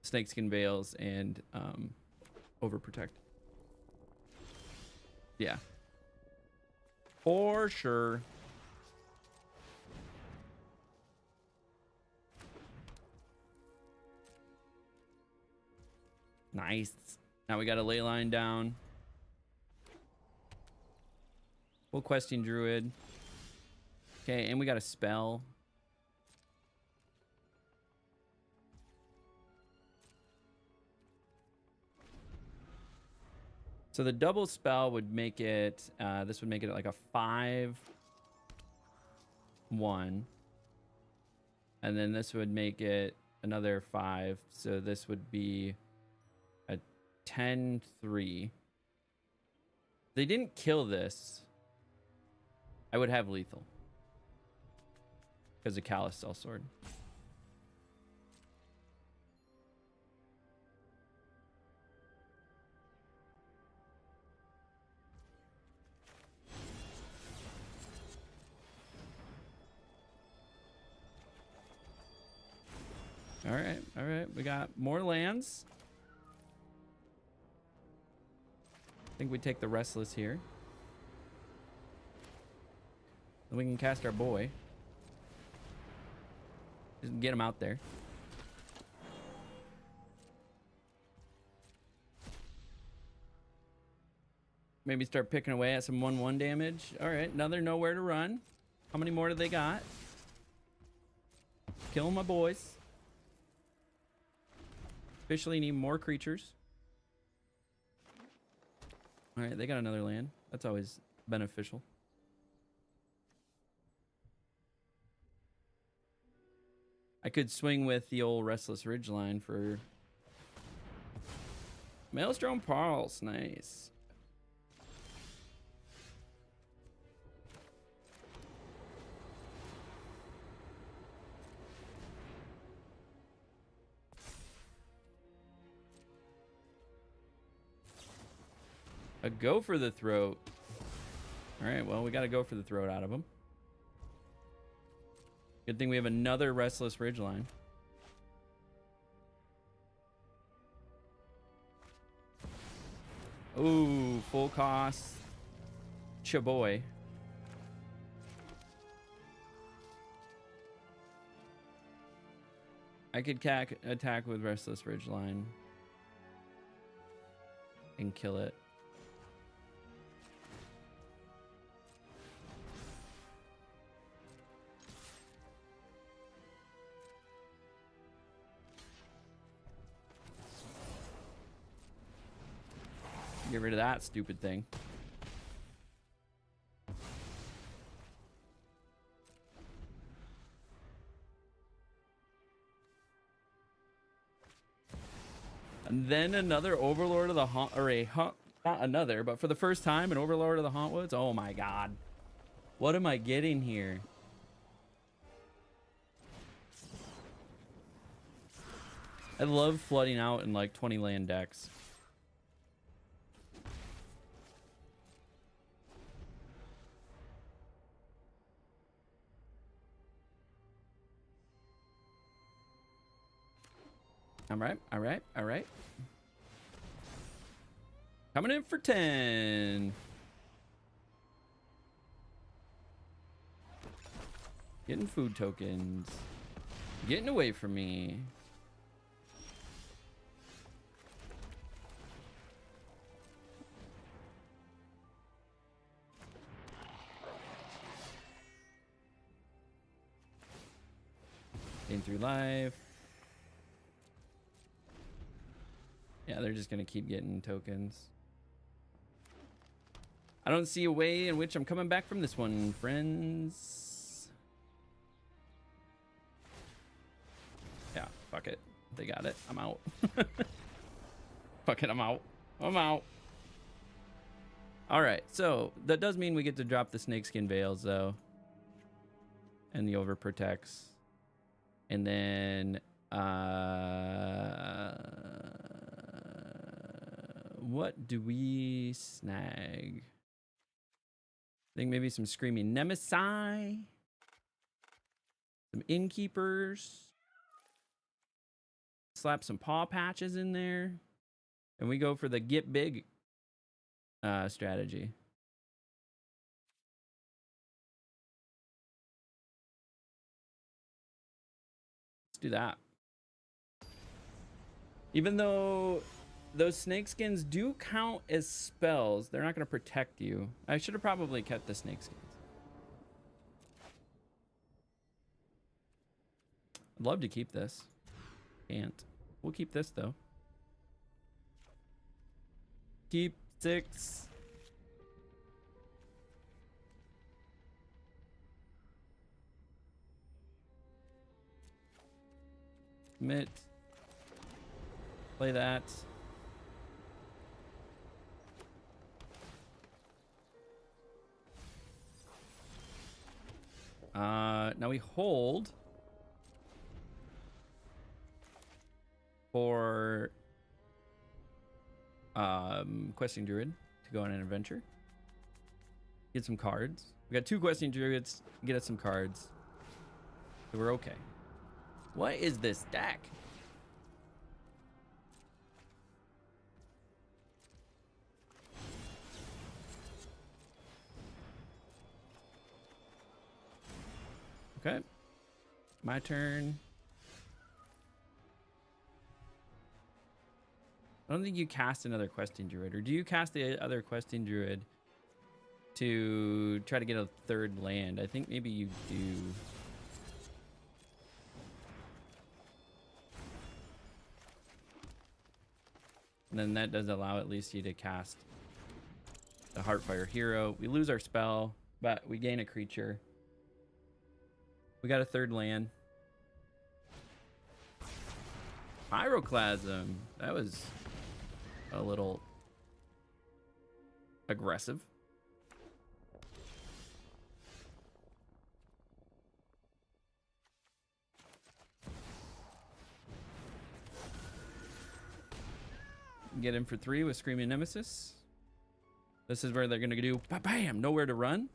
Snakeskin Veils and Overprotect. Yeah. For sure. Nice. Now we got a ley line down. Full questing druid. Okay, and we got a spell. So the double spell would make it, this would make it like a 5-1. And then this would make it another 5. So this would be a 10-3. They didn't kill this. I would have lethal. Because of Callous Sellsword. All right. We got more lands. I think we take the Restless here. Then we can cast our boy. Just get him out there. Maybe start picking away at some 1/1 damage. All right, another nowhere to run. How many more do they got? Kill my boys. Officially need more creatures. All right, they got another land. That's always beneficial. I could swing with the old Restless Ridgeline for Maelstrom Pulse. Nice. A go for the throat. All right, well, we got to go for the throat out of them. Good thing we have another Restless Ridgeline. Ooh, full cost. Chaboy. I could attack with Restless Ridgeline and kill it. Get rid of that stupid thing. And then another Overlord of the Haunt, or not another, but for the first time, an Overlord of the Hauntwoods. Oh my god. What am I getting here? I love flooding out in like 20 land decks. All right. Coming in for 10. Getting food tokens. Getting away from me. Getting through life. Yeah, they're just going to keep getting tokens. I don't see a way in which I'm coming back from this one, friends. Yeah, fuck it. They got it. I'm out. Fuck it, I'm out. I'm out. All right, so that does mean we get to drop the snakeskin veils though, and the overprotects, and then what do we snag? I think maybe some screaming Nemesis, some innkeepers, slap some paw patches in there, and we go for the get big strategy. Let's do that. Even though those snakeskins do count as spells, they're not going to protect you. I should have probably kept the snakeskins. I'd love to keep this. Can't. We'll keep this though. Keep 6. Commit. Play that. Now we hold for questing druid to go on an adventure. Get some cards. We got 2 questing druids. Get us some cards. So we're okay. What is this deck? Okay. My turn. I don't think you cast another questing druid, or do you cast the other questing druid to try to get a 3rd land? I think maybe you do. And then that does allow at least you to cast the Heartfire Hero. We lose our spell, but we gain a creature. We got a 3rd land. Pyroclasm. That was a little aggressive. Get him for 3 with Screaming Nemesis. This is where they're going to do bam, nowhere to run.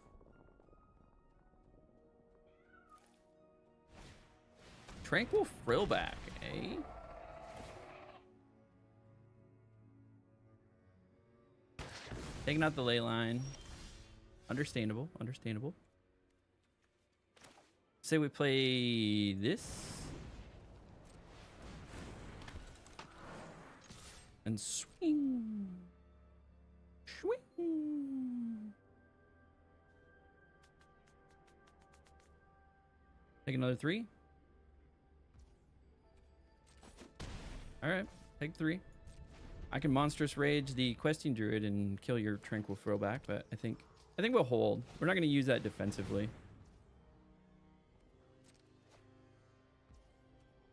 Tranquil Frillback, eh? Taking out the ley line. Understandable, understandable. Say we play this. And swing. Swing. Take another 3. All right, take 3. I can Monstrous Rage the Questing Druid and kill your Tranquil Throwback, but I think we'll hold. We're not going to use that defensively.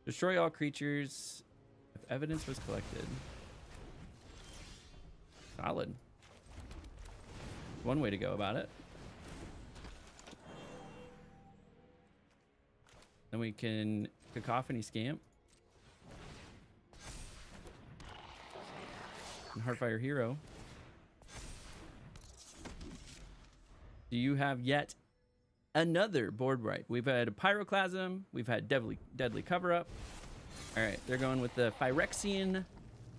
Destroy all creatures if evidence was collected. Solid. One way to go about it. Then we can Cacophony Scamp. And Heartfire Hero. Do you have yet another board wipe? We've had a Pyroclasm. We've had Deadly Cover Up. All right, they're going with the Phyrexian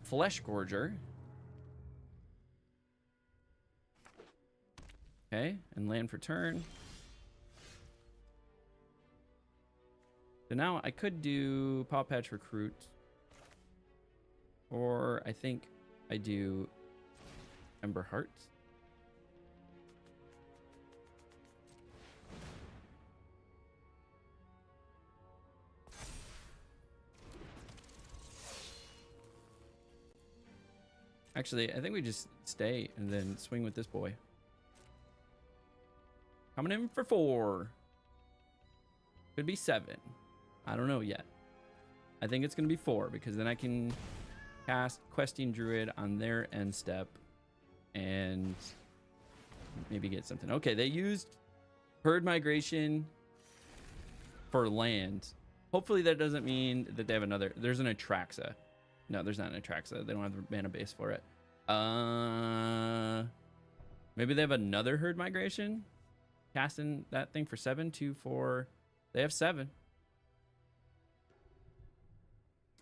Flesh Gorger. Okay, and land for turn. So now I could do Paw Patch Recruit. Or I think I do Ember Heart. Actually, I think we just stay and then swing with this boy. Coming in for 4. Could be 7. I don't know yet. I think it's going to be 4 because then I can cast Questing Druid on their end step and maybe get something. Okay, they used herd migration for land. Hopefully that doesn't mean that they have another. There's an Atraxa. No, there's not an Atraxa. They don't have the mana base for it. Maybe they have another herd migration. Casting that thing for 7, 2, 4. They have 7.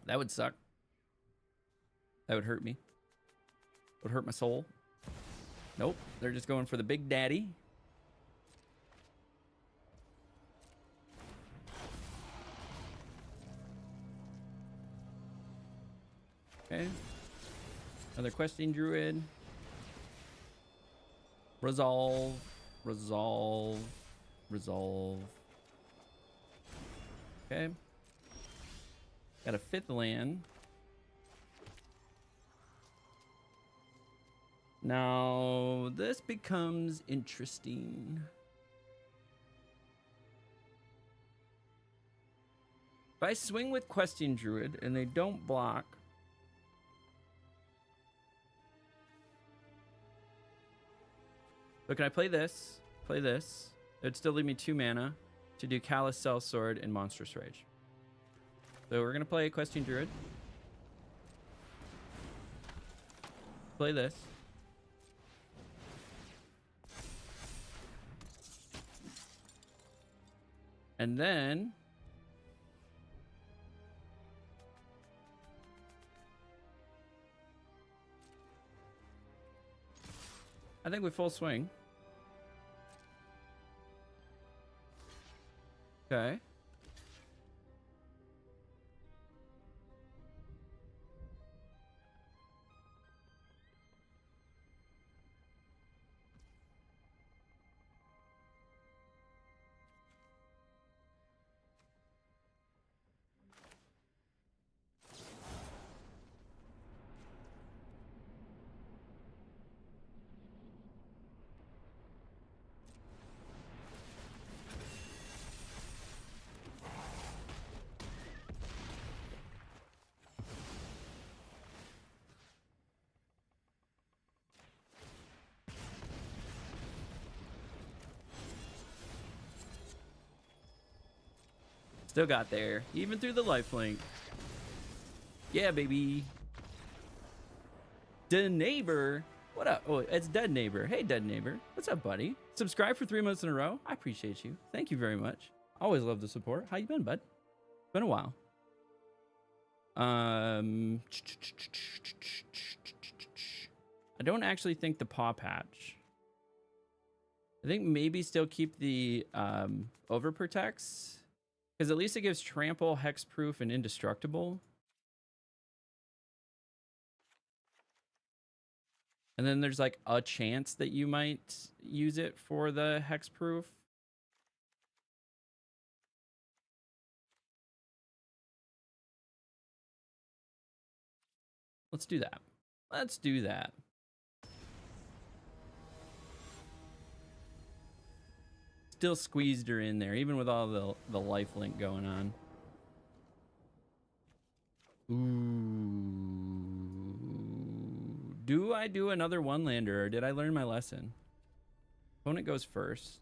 That would suck. That would hurt me. Would hurt my soul. Nope. They're just going for the big daddy. Okay. Another questing druid. Resolve. Resolve. Resolve. Okay. Got a 5th land. Now, this becomes interesting. If I swing with Questing Druid and they don't block, so can I play this? Play this. It would still leave me 2 mana to do Callous Sellsword and Monstrous Rage. So we're going to play Questing Druid. Play this. And then I think we full swing. Okay. Still got there, even through the lifelink. Yeah, baby. The neighbor. What up? Oh, it's Dead Neighbor. Hey, Dead Neighbor. What's up, buddy? Subscribe for 3 months in a row. I appreciate you. Thank you very much. Always love the support. How you been, bud? Been a while. I don't actually think the paw patch. I think maybe still keep the overprotects. Because at least it gives trample, hexproof, and indestructible. And then there's like a chance that you might use it for the hexproof. Let's do that. Let's do that. Still squeezed her in there, even with all the lifelink going on. Ooh. Do I do another one-lander, or did I learn my lesson? Opponent goes first.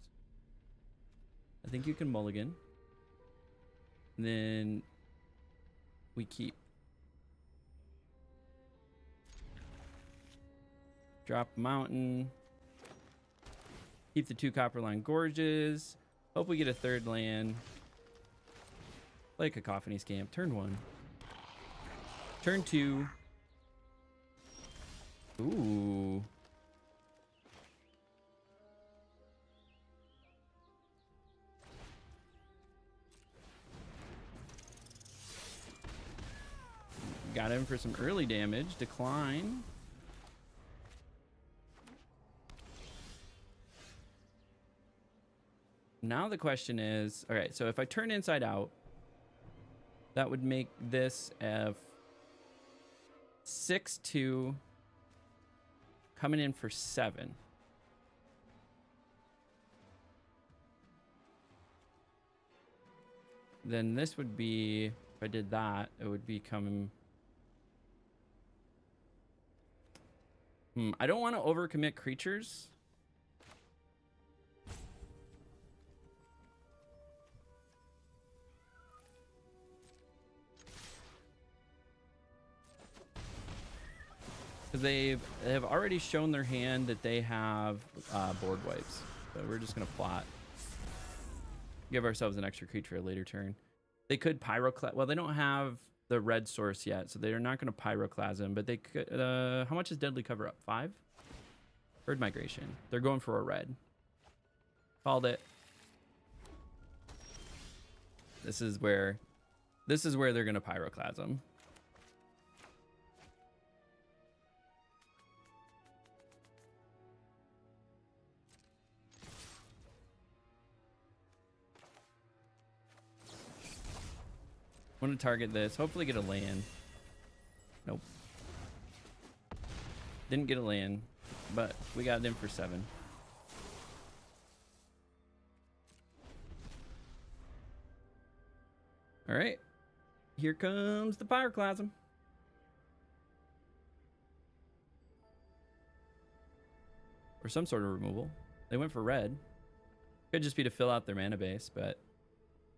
I think you can mulligan. And then we keep. Drop mountain. Keep the 2 Copperline Gorges. Hope we get a 3rd land. Play Cacophony Scamp. Turn 1. Turn 2. Ooh. Got him for some early damage. Decline. Now the question is, all right, so if I turn inside out, that would make this a 6/2 coming in for 7. Then this would be, if I did that, it would be coming. I don't want to overcommit creatures. Because they have already shown their hand that they have board wipes. So we're just going to plot. Give ourselves an extra creature a later turn. They could pyroclasm. Well, they don't have the red source yet, so they're not going to pyroclasm. But they could. How much is Deadly Cover Up? 5? Herd Migration. They're going for a red. Called it. This is where they're going to pyroclasm. I want to target this. Hopefully get a land. Nope. Didn't get a land, but we got it in for 7. All right. Here comes the pyroclasm. Or some sort of removal. They went for red. Could just be to fill out their mana base, but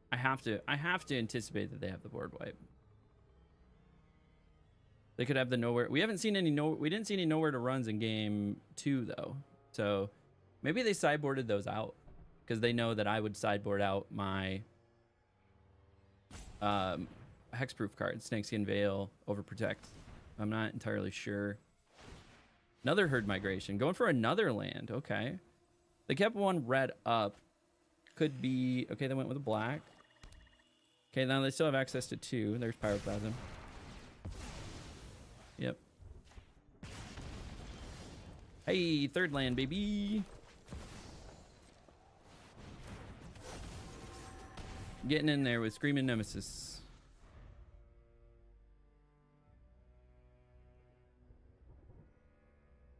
I have to anticipate that they have the board wipe. They could have the nowhere. We haven't seen any we didn't see any nowhere to runs in game 2 though. So maybe they sideboarded those out because they know that I would sideboard out my hexproof card, Snakeskin Veil, Overprotect. I'm not entirely sure. Another Herd Migration, going for another land. Okay, they kept one red up. Could be okay. They went with a black. Okay, now they still have access to 2. There's Pyroclasm. Yep. Hey, third land, baby. Getting in there with Screaming Nemesis.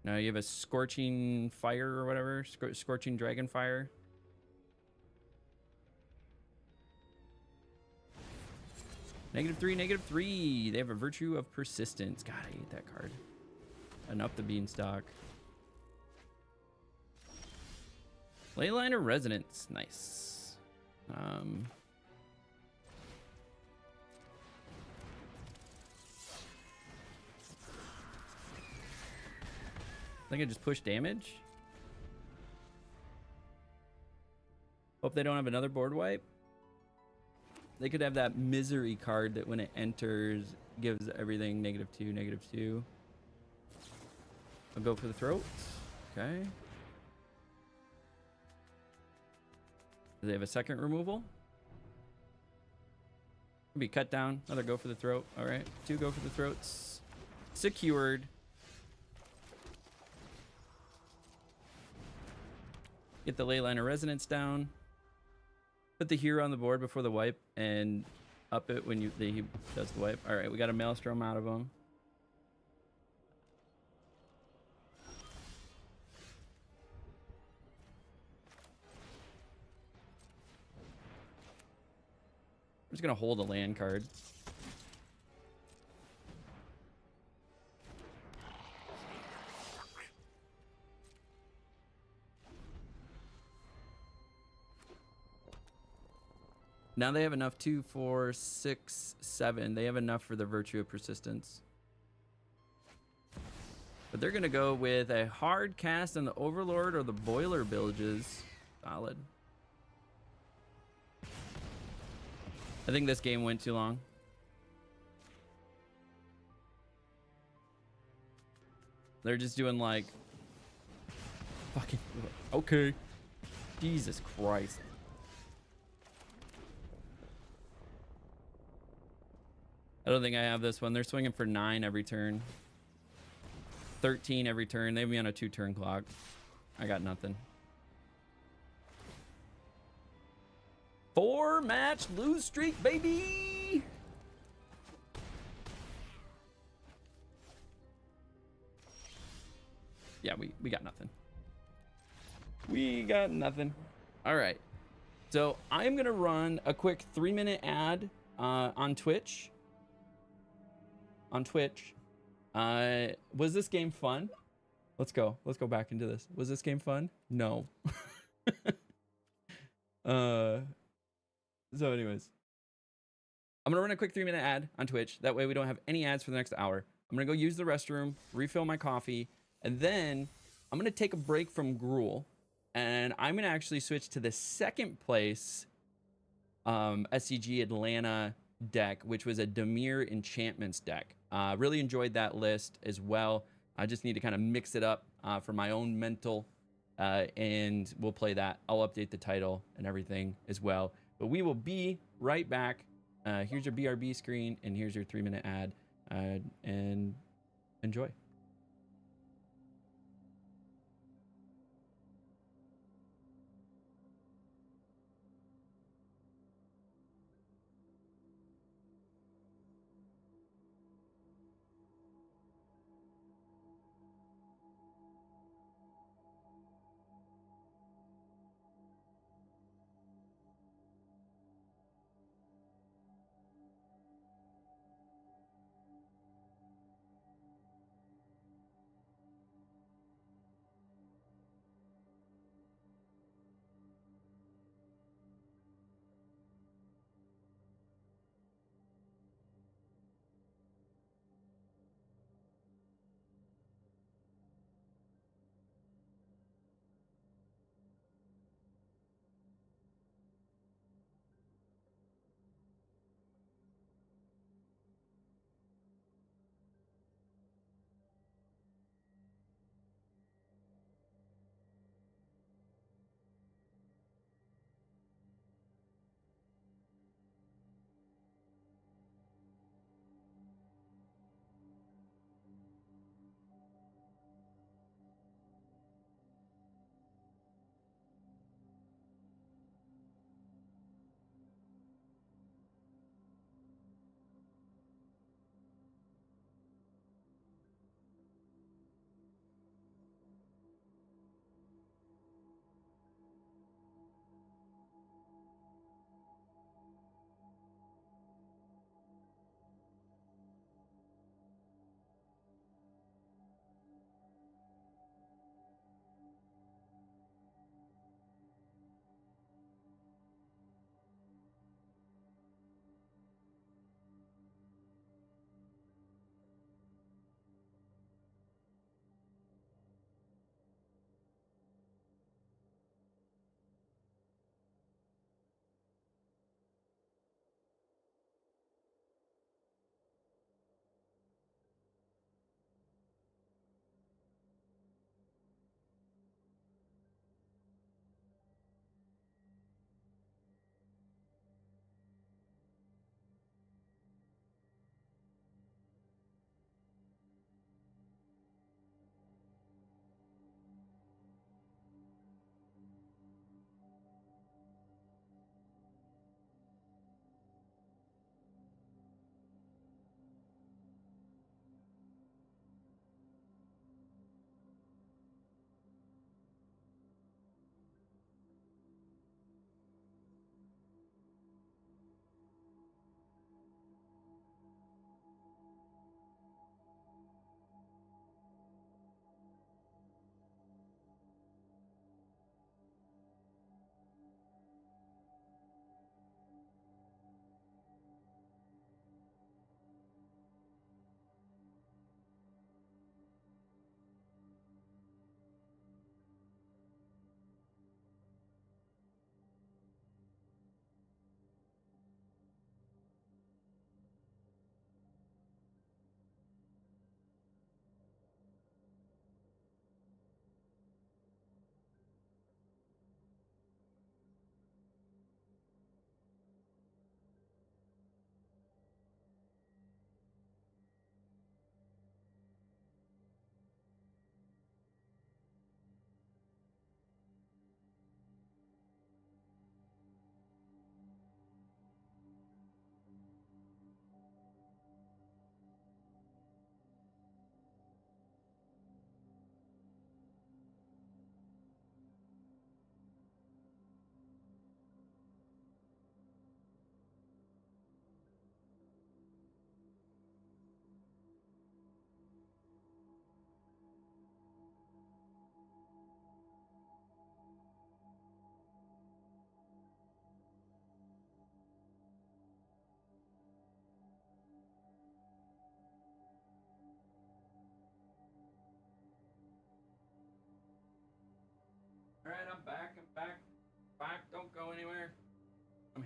Now you have a Scorching Fire or whatever. Scorching Dragon Fire. -3, -3. They have a Virtue of Persistence. God, I hate that card. And up the Beanstalk. Leyliner Resonance. Nice. I think I just push damage. Hope they don't have another board wipe. They could have that Misery card that when it enters gives everything -2, -2. I'll go for the throat. Okay. Do they have a second removal? Could be cut down. Another go for the throat. All right. 2 go for the throats. Secured. Get the Leyliner Resonance down. Put the hero on the board before the wipe and up it when he does the wipe. All right, we got a Maelstrom out of him. I'm just gonna hold a land card. Now they have enough 2, 4, 6, 7. They have enough for the Virtue of Persistence. But they're going to go with a hard cast on the Overlord or the Boiler Bilges. Solid. I think this game went too long. They're just doing like... Fucking... Okay. Jesus Christ. I don't think I have this one. They're swinging for 9 every turn. 13 every turn. They have me on a 2-turn clock. I got nothing. 4-match lose streak, baby! Yeah, we got nothing. We got nothing. All right. So I'm going to run a quick 3-minute ad on Twitch. Was this game fun? Let's go back into this. Was this game fun? No. So anyways, I'm gonna run a quick 3-minute ad on Twitch. That way we don't have any ads for the next hour. I'm gonna go use the restroom, refill my coffee, and then I'm gonna take a break from Gruul, and I'm gonna actually switch to the second place SCG Atlanta deck, which was a Dimir Enchantments deck. Really enjoyed that list as well. I just need to kind of mix it up for my own mental, and we'll play that. I'll update the title and everything as well. But we will be right back. Here's your BRB screen, and here's your 3-minute ad, and enjoy.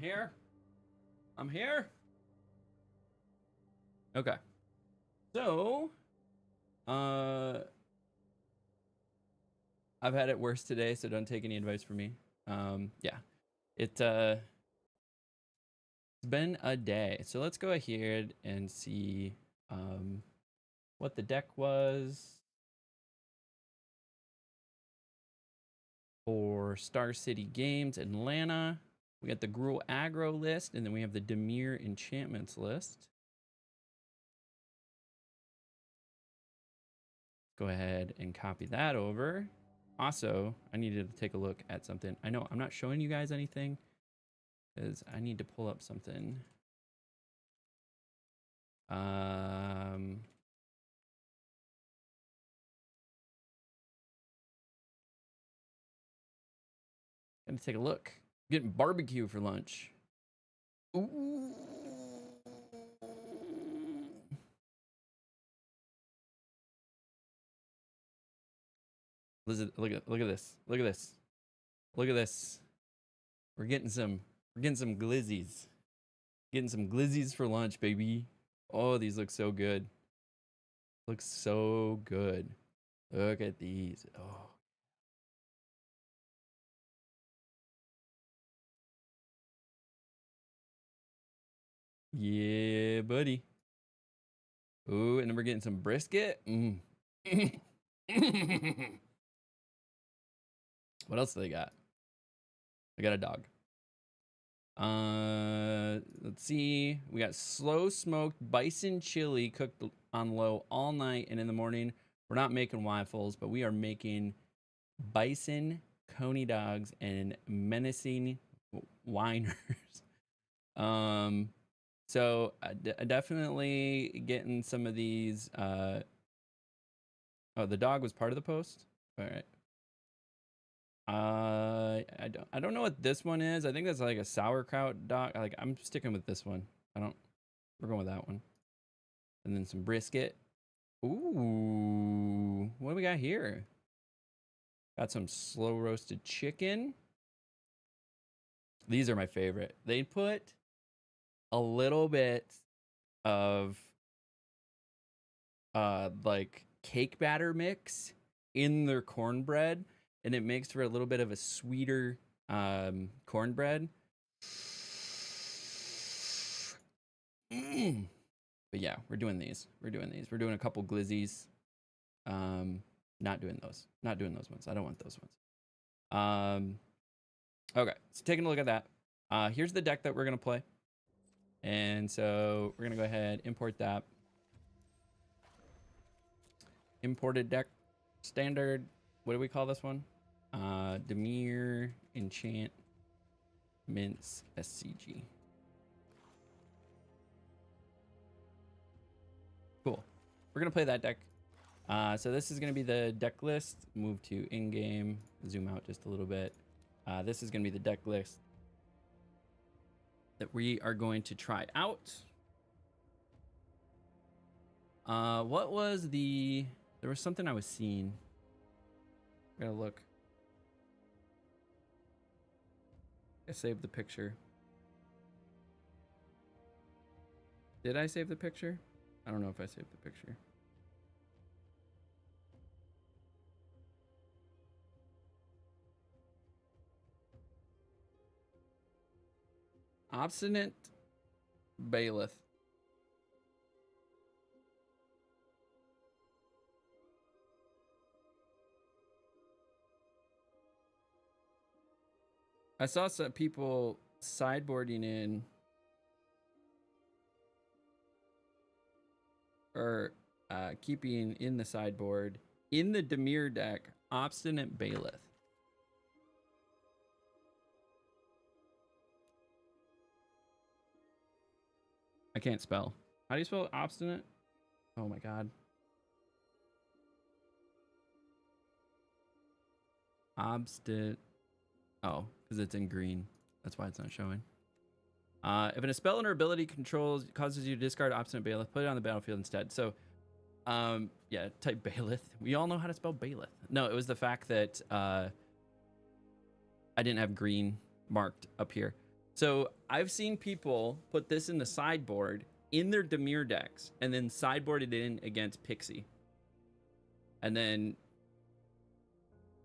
here. I'm here. Okay. So, I've had it worse today, so don't take any advice from me. Yeah. It's been a day. So let's go ahead and see what the deck was for Star City Games Atlanta. We got the Gruul Aggro list, and then we have the Dimir Enchantments list. Go ahead and copy that over. Also, I needed to take a look at something. I know I'm not showing you guys anything because I need to pull up something. Gonna take a look. Getting barbecue for lunch. Ooh. Look at this. Look at this. Look at this. We're getting some glizzies. Getting some glizzies for lunch, baby. Oh, these look so good. Looks so good. Look at these. Oh. Yeah, buddy. Ooh, and then we're getting some brisket. What else do they got? I got a dog. Let's see. We got slow smoked bison chili cooked on low all night and in the morning. We're not making waffles, but we are making bison coney dogs and menacing whiners. So definitely getting some of these. Oh, the dog was part of the post. All right. I don't know what this one is. I think that's like a sauerkraut dog. Like I'm sticking with this one. We're going with that one. And then some brisket. Ooh, what do we got here? Got some slow roasted chicken. These are my favorite. They put a little bit of like cake batter mix in their cornbread, and it makes for a little bit of a sweeter cornbread. But yeah, we're doing these. We're doing a couple glizzies. Not doing those ones. I don't want those ones. Okay, so taking a look at that. Here's the deck that we're gonna play. And so we're gonna go ahead, import that. Imported deck, standard. What do we call this one? Dimir Enchantments SCG. Cool. We're gonna play that deck. So this is gonna be the deck list. Move to in-game, zoom out just a little bit. This is gonna be the deck list that we are going to try out. What was the... There was something I was seeing. I gotta look. I saved the picture. Did I save the picture? I don't know if I saved the picture. Obstinate Bailiff. I saw some people sideboarding in, or keeping in the sideboard in the Dimir deck, Obstinate Bailiff. I can't spell. How do you spell obstinate? Oh my god. Obstinate. Oh, because it's in green. That's why it's not showing. If a spell or ability controls causes you to discard Obstinate Bailiff, put it on the battlefield instead. So, yeah, type Bailiff. We all know how to spell Bailiff. No, it was the fact that I didn't have green marked up here. So I've seen people put this in the sideboard in their Dimir decks and then sideboard it in against Pixie. And then,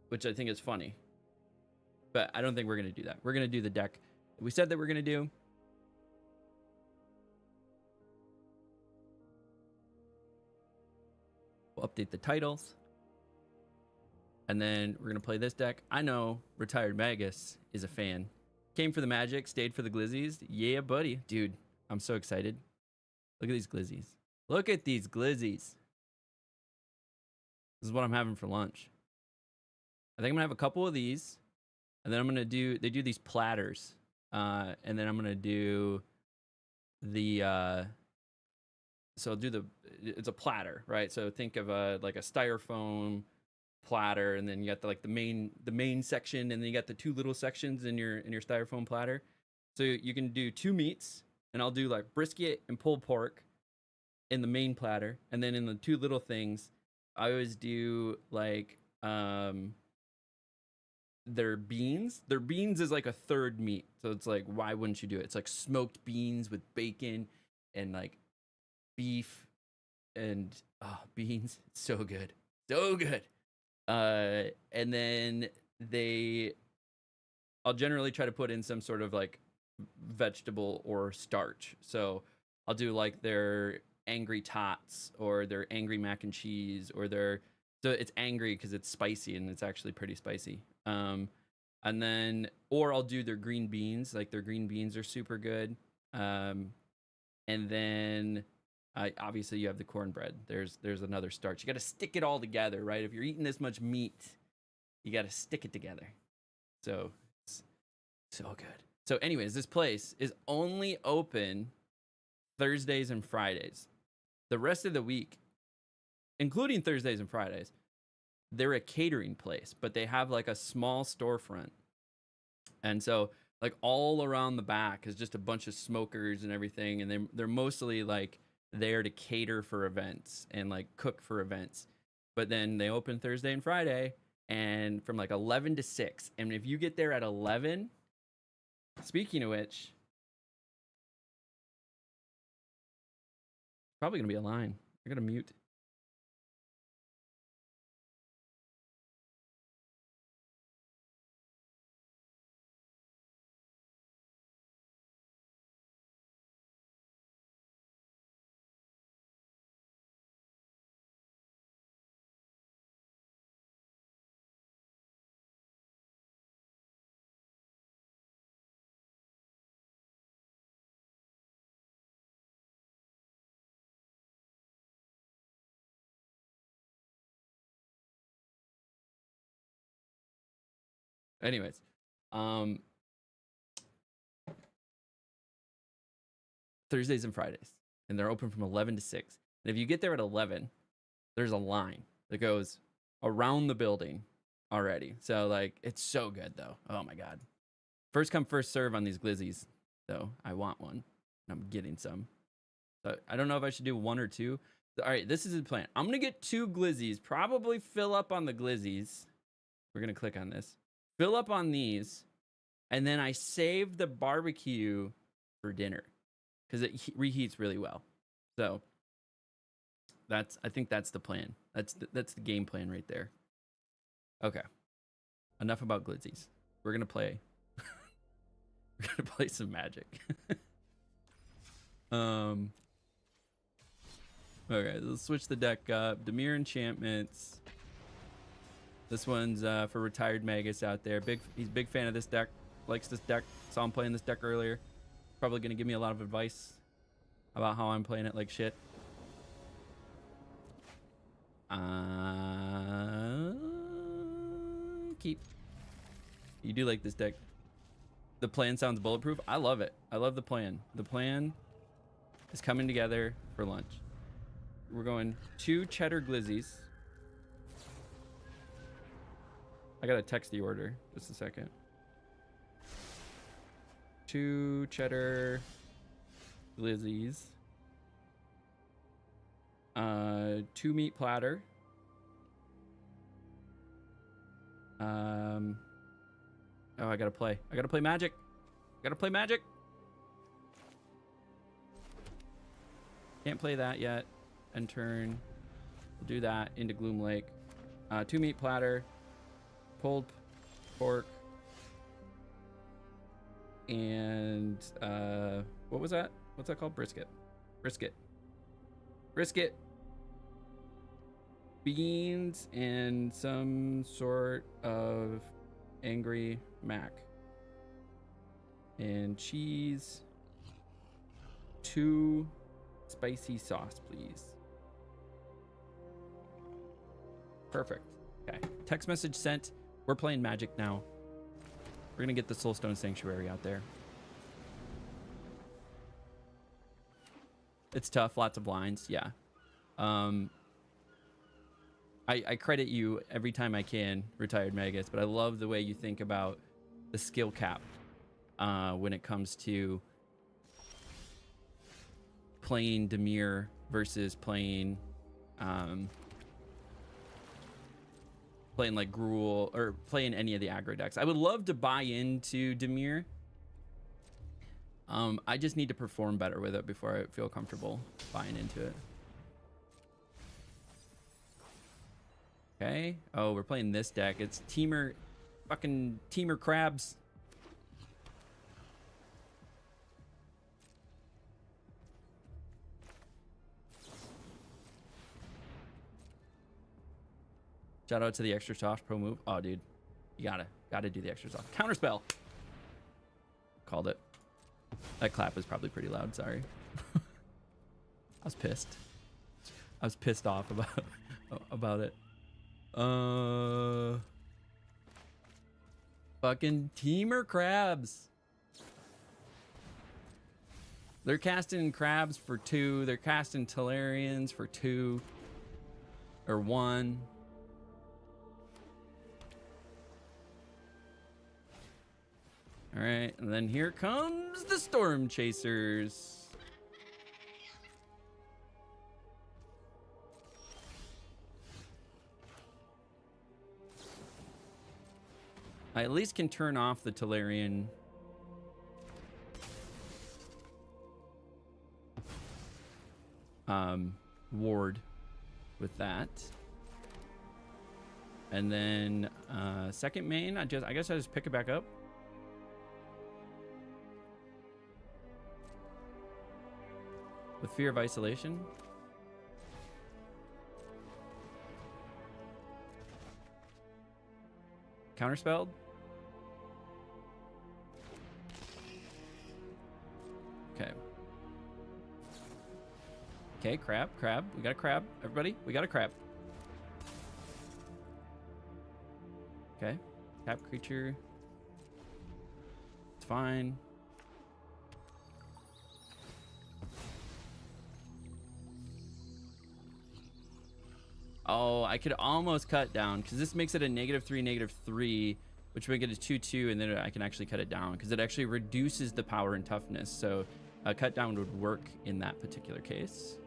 which I think is funny. But I don't think we're going to do that. We're going to do the deck we said that we're going to do. We'll update the titles. And then we're going to play this deck. I know Retired Magus is a fan. Came for the Magic, stayed for the Glizzies. Yeah, buddy. Dude, I'm so excited. Look at these Glizzies. Look at these Glizzies. This is what I'm having for lunch. I think I'm going to have a couple of these. And then I'm going to do, they do these platters. And then I'm going to do the, so I'll do the, it's a platter, right? So think of like a styrofoam platter, and then you got the main section, and then you got the two little sections in your styrofoam platter. So you can do two meats, and I'll do like brisket and pulled pork in the main platter, and then in the two little things, I always do like their beans. Their beans is like a third meat, so it's like, why wouldn't you do it? It's like smoked beans with bacon and like beef and beans. It's so good, so good. And then I'll generally try to put in some sort of like vegetable or starch. So I'll do like their angry tots or their angry mac and cheese, or so it's angry because it's spicy, and it's actually pretty spicy. And then, or I'll do their green beans. Like their green beans are super good. And then obviously you have the cornbread. There's another starch. You got to stick it all together, right? If you're eating this much meat, you got to stick it together. So it's so good. So anyways, this place is only open Thursdays and Fridays. The rest of the week, including Thursdays and Fridays, they're a catering place, but they have like a small storefront. And so like all around the back is just a bunch of smokers and everything. And they're mostly like there to cater for events and like cook for events. But then they open Thursday and Friday, and from like 11 to 6. And if you get there at 11, speaking of which, probably gonna be a line. I gotta mute. Anyways, Thursdays and Fridays, and they're open from 11 to 6. And if you get there at 11, there's a line that goes around the building already. So like, it's so good though. Oh my God. First come, first serve on these glizzies. So I want one, and I'm getting some. So I don't know if I should do one or two. All right, this is the plan. I'm gonna get 2 glizzies, probably fill up on the glizzies. We're gonna click on this. Fill up on these, and then I save the barbecue for dinner because it reheats really well. So I think that's the plan. That's the game plan right there. Okay, enough about glizzies. We're gonna play. We're gonna play some Magic. Okay, let's switch the deck up. Dimir enchantments. This one's for Retired Magus out there. He's a big fan of this deck. Likes this deck. Saw him playing this deck earlier. Probably gonna give me a lot of advice about how I'm playing it like shit. Keep. You do like this deck. The plan sounds bulletproof. I love it. I love the plan. The plan is coming together for lunch. We're going 2 cheddar glizzies. I gotta text the order. Just a second. 2 cheddar glizzies. 2 meat platter. Oh, I gotta play Magic. Gotta play Magic. Can't play that yet. End turn. We'll do that into Gloom Lake. 2 meat platter. Pulled pork. And what was that? What's that called? Brisket. Brisket. Brisket. Beans and some sort of angry mac. And cheese. 2 spicy sauce, please. Perfect. Okay. Text message sent. We're playing Magic now. We're gonna get the Soulstone Sanctuary out there. It's tough. Lots of blinds. Yeah. I credit you every time I can, Retired Magus, but I love the way you think about the skill cap when it comes to playing Dimir versus playing playing like Gruul or playing any of the aggro decks. I would love to buy into Dimir. I just need to perform better with it before I feel comfortable buying into it. Okay. Oh, we're playing this deck. It's fucking Teamer Crabs. Shout out to the extra soft pro move. Oh, dude, you gotta do the extra soft counterspell. Called it. That clap is probably pretty loud. Sorry. I was pissed. I was pissed off about it. Fucking Teamer Crabs. They're casting crabs for 2. They're casting Tolarians for 2 or 1. All right, and then here comes the Storm Chasers. I at least can turn off the Tolarian ward with that. And then second main, I guess I just pick it back up. With Fear of Isolation. Counterspelled. Okay. Okay, crab. We got a crab. Everybody, we got a crab. Okay. Tap creature. It's fine. Oh, I could almost cut down because this makes it a -3/-3, which would get a 2/2, and then I can actually cut it down because it actually reduces the power and toughness. So a cut down would work in that particular case.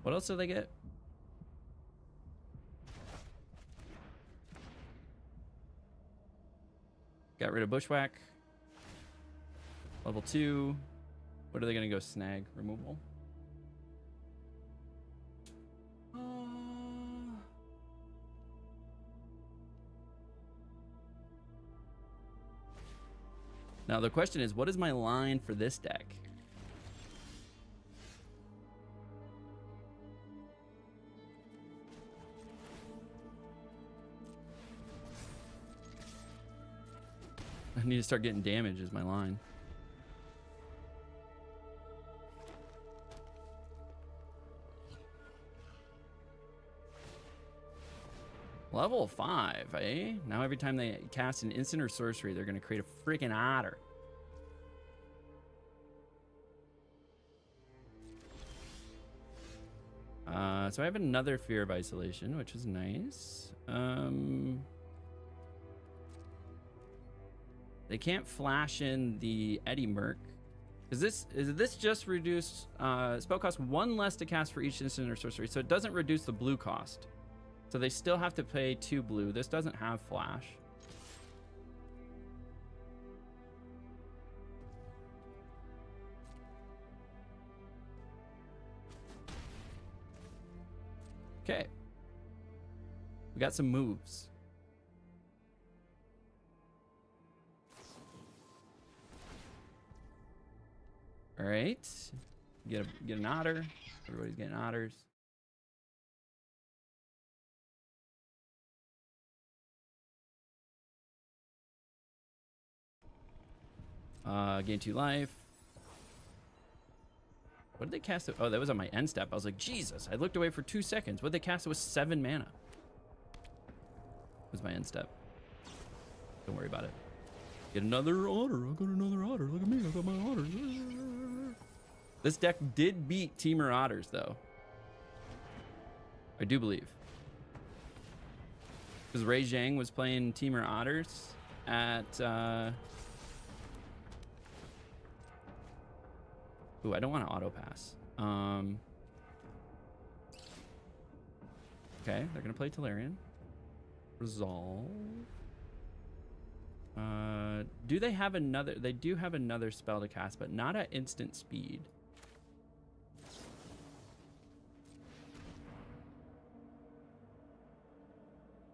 What else do they get? Got rid of Bushwhack. Level 2. What are they gonna go snag? Removal. Now the question is, what is my line for this deck? I need to start getting damage is my line. Level 5, eh? Now every time they cast an instant or sorcery, they're going to create a freaking otter. So I have another Fear of Isolation, which is nice. They can't flash in the Eddy Merc Is this just reduced spell cost 1 less to cast for each instant or sorcery, so it doesn't reduce the blue cost. So they still have to pay 2 blue. This doesn't have flash. Okay. We got some moves. All right. Get an otter. Everybody's getting otters. Gain 2 life. What did they cast? Oh, that was on my end step. I was like, Jesus, I looked away for 2 seconds. What did they cast? It was 7 mana. Was my end step. Don't worry about it. Get another otter. I got another otter. Look at me. I got my otters. This deck did beat Teamer Otters, though. I do believe. Because Ray Zhang was playing Teamer Otters at... Ooh, I don't want to auto pass. Okay, they're gonna play Tolarian. Resolve. Do they have another? They do have another spell to cast, but not at instant speed.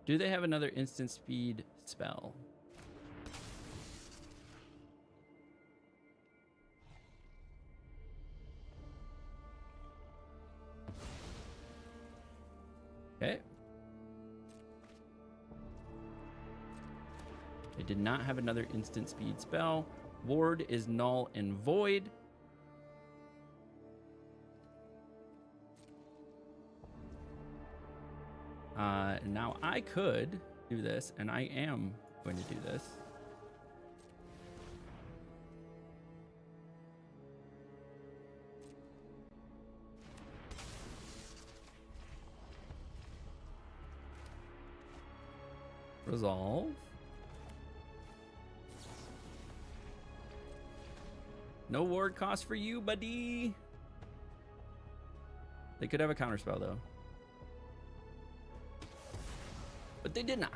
Do they have another instant speed spell? Okay. They did not have another instant speed spell. Ward is null and void. Now I could do this, and I am going to do this. Resolve. No ward cost for you, buddy. They could have a counterspell, though. But they did not.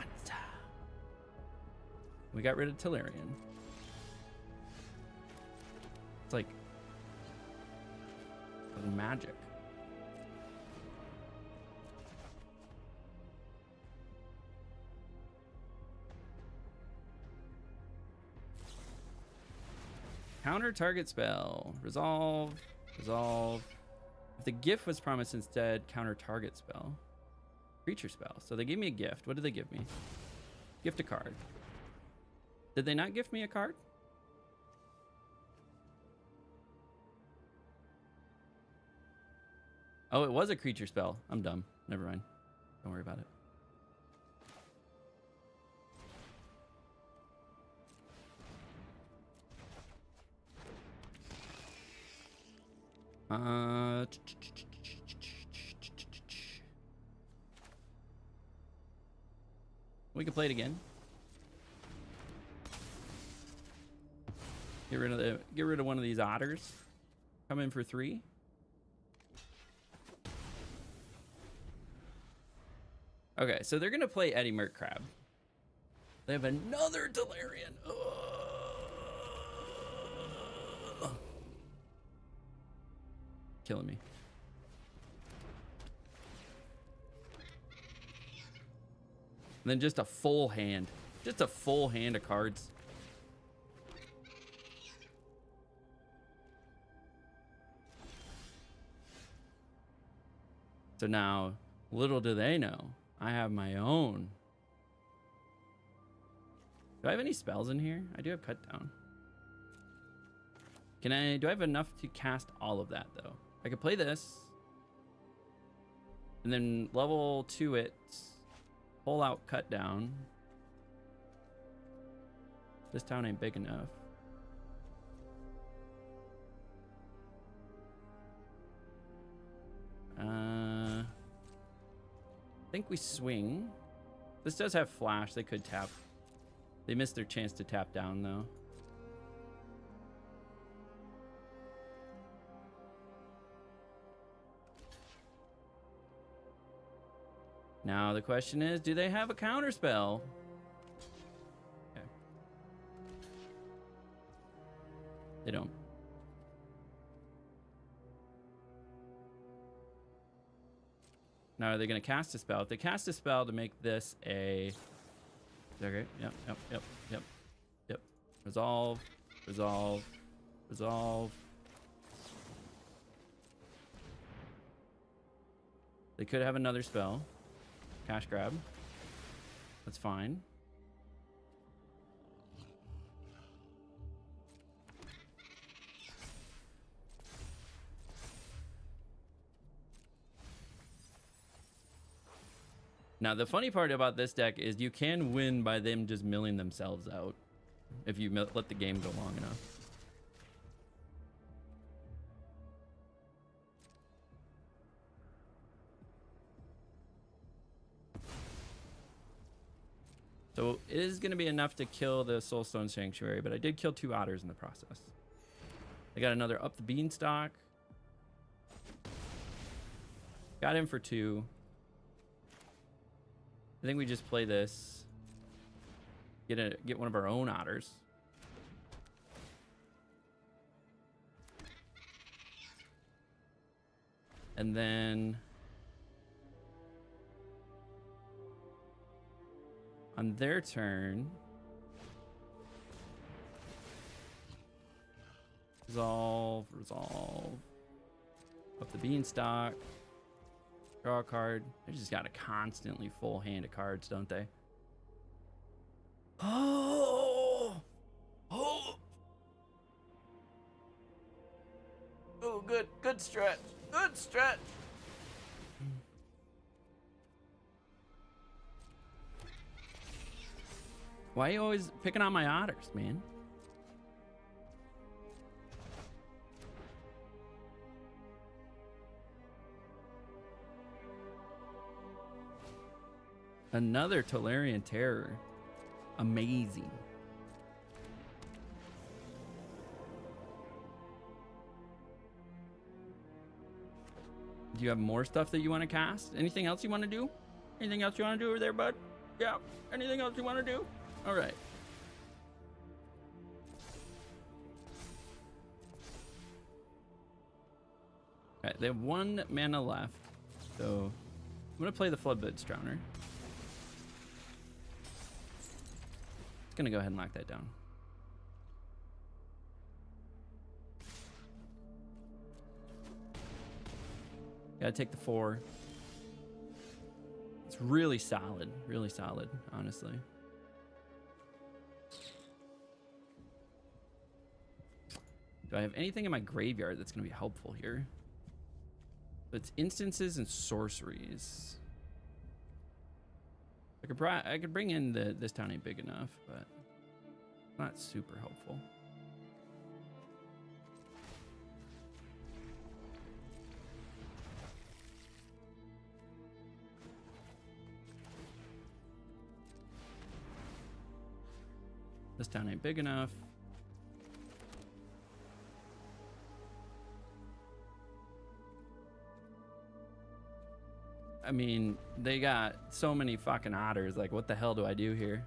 We got rid of Tolarian. It's like magic. Counter target spell. Resolve. Resolve. If the gift was promised instead, counter target spell. Creature spell. So they gave me a gift. What did they give me? Gift a card. Did they not gift me a card? Oh, it was a creature spell. I'm dumb. Never mind. Don't worry about it. We can play it again. Get rid of one of these otters. Come in for 3. Okay, so they're gonna play Eddie Merc Crab. They have another Tolarian. Killing me. And then just a full hand. Just a full hand of cards. So now, little do they know, I have my own. Do I have any spells in here? I do have Cut Down. Do I have enough to cast all of that, though? I could play this. And then level 2 it. Pull out Cut Down. This town ain't big enough. I think we swing. This does have flash. They could tap. They missed their chance to tap down, though. Now the question is, do they have a counter spell? Okay. They don't. Now are they going to cast a spell? If they cast a spell to make this a... Okay. Yep. Resolve. They could have another spell. Cash grab. That's fine. Now, the funny part about this deck is you can win by them just milling themselves out if you let the game go long enough. So it is going to be enough to kill the Soulstone Sanctuary, but I did kill 2 otters in the process. I got another Up the Beanstalk. Got him for 2. I think we just play this. Get one of our own otters. And then on their turn, resolve. Up the Beanstalk. Draw a card. They just got a constantly full hand of cards, don't they? Oh, good stretch. Why are you always picking on my otters, man? Another Tolarian Terror. Amazing. Do you have more stuff that you want to cast? Anything else you want to do? Anything else you want to do over there, bud? Yeah. Anything else you want to do? All right. All right. They have 1 mana left. So I'm going to play the Floodblitz Drowner. Gonna go ahead and lock that down. Gotta take the 4. It's really solid, honestly. Do I have anything in my graveyard that's gonna be helpful here? It's instances and sorceries. I could bring in this town ain't big enough, but not super helpful. This town ain't big enough. I mean, they got so many fucking otters. Like, what the hell do I do here?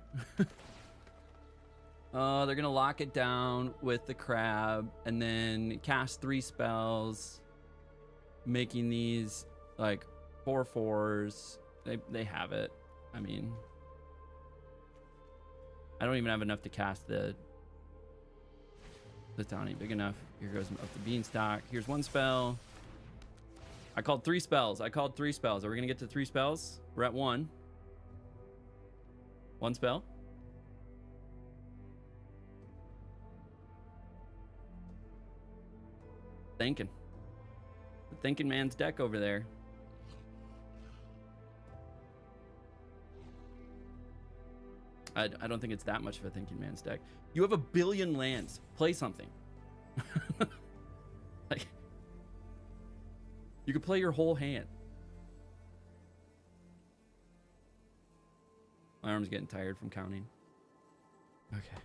Oh, they're gonna lock it down with the crab and then cast 3 spells, making these like 4/4s. They have it. I mean, I don't even have enough to cast the town ain't big enough. Here goes Up the Beanstalk. Here's 1 spell. I called 3 spells. Are we gonna get to 3 spells? We're at 1. 1 spell. Thinking. The thinking man's deck over there. I don't think it's that much of a thinking man's deck. You have 1 billion lands. Play something. Like, you could play your whole hand. My arm's getting tired from counting. Okay.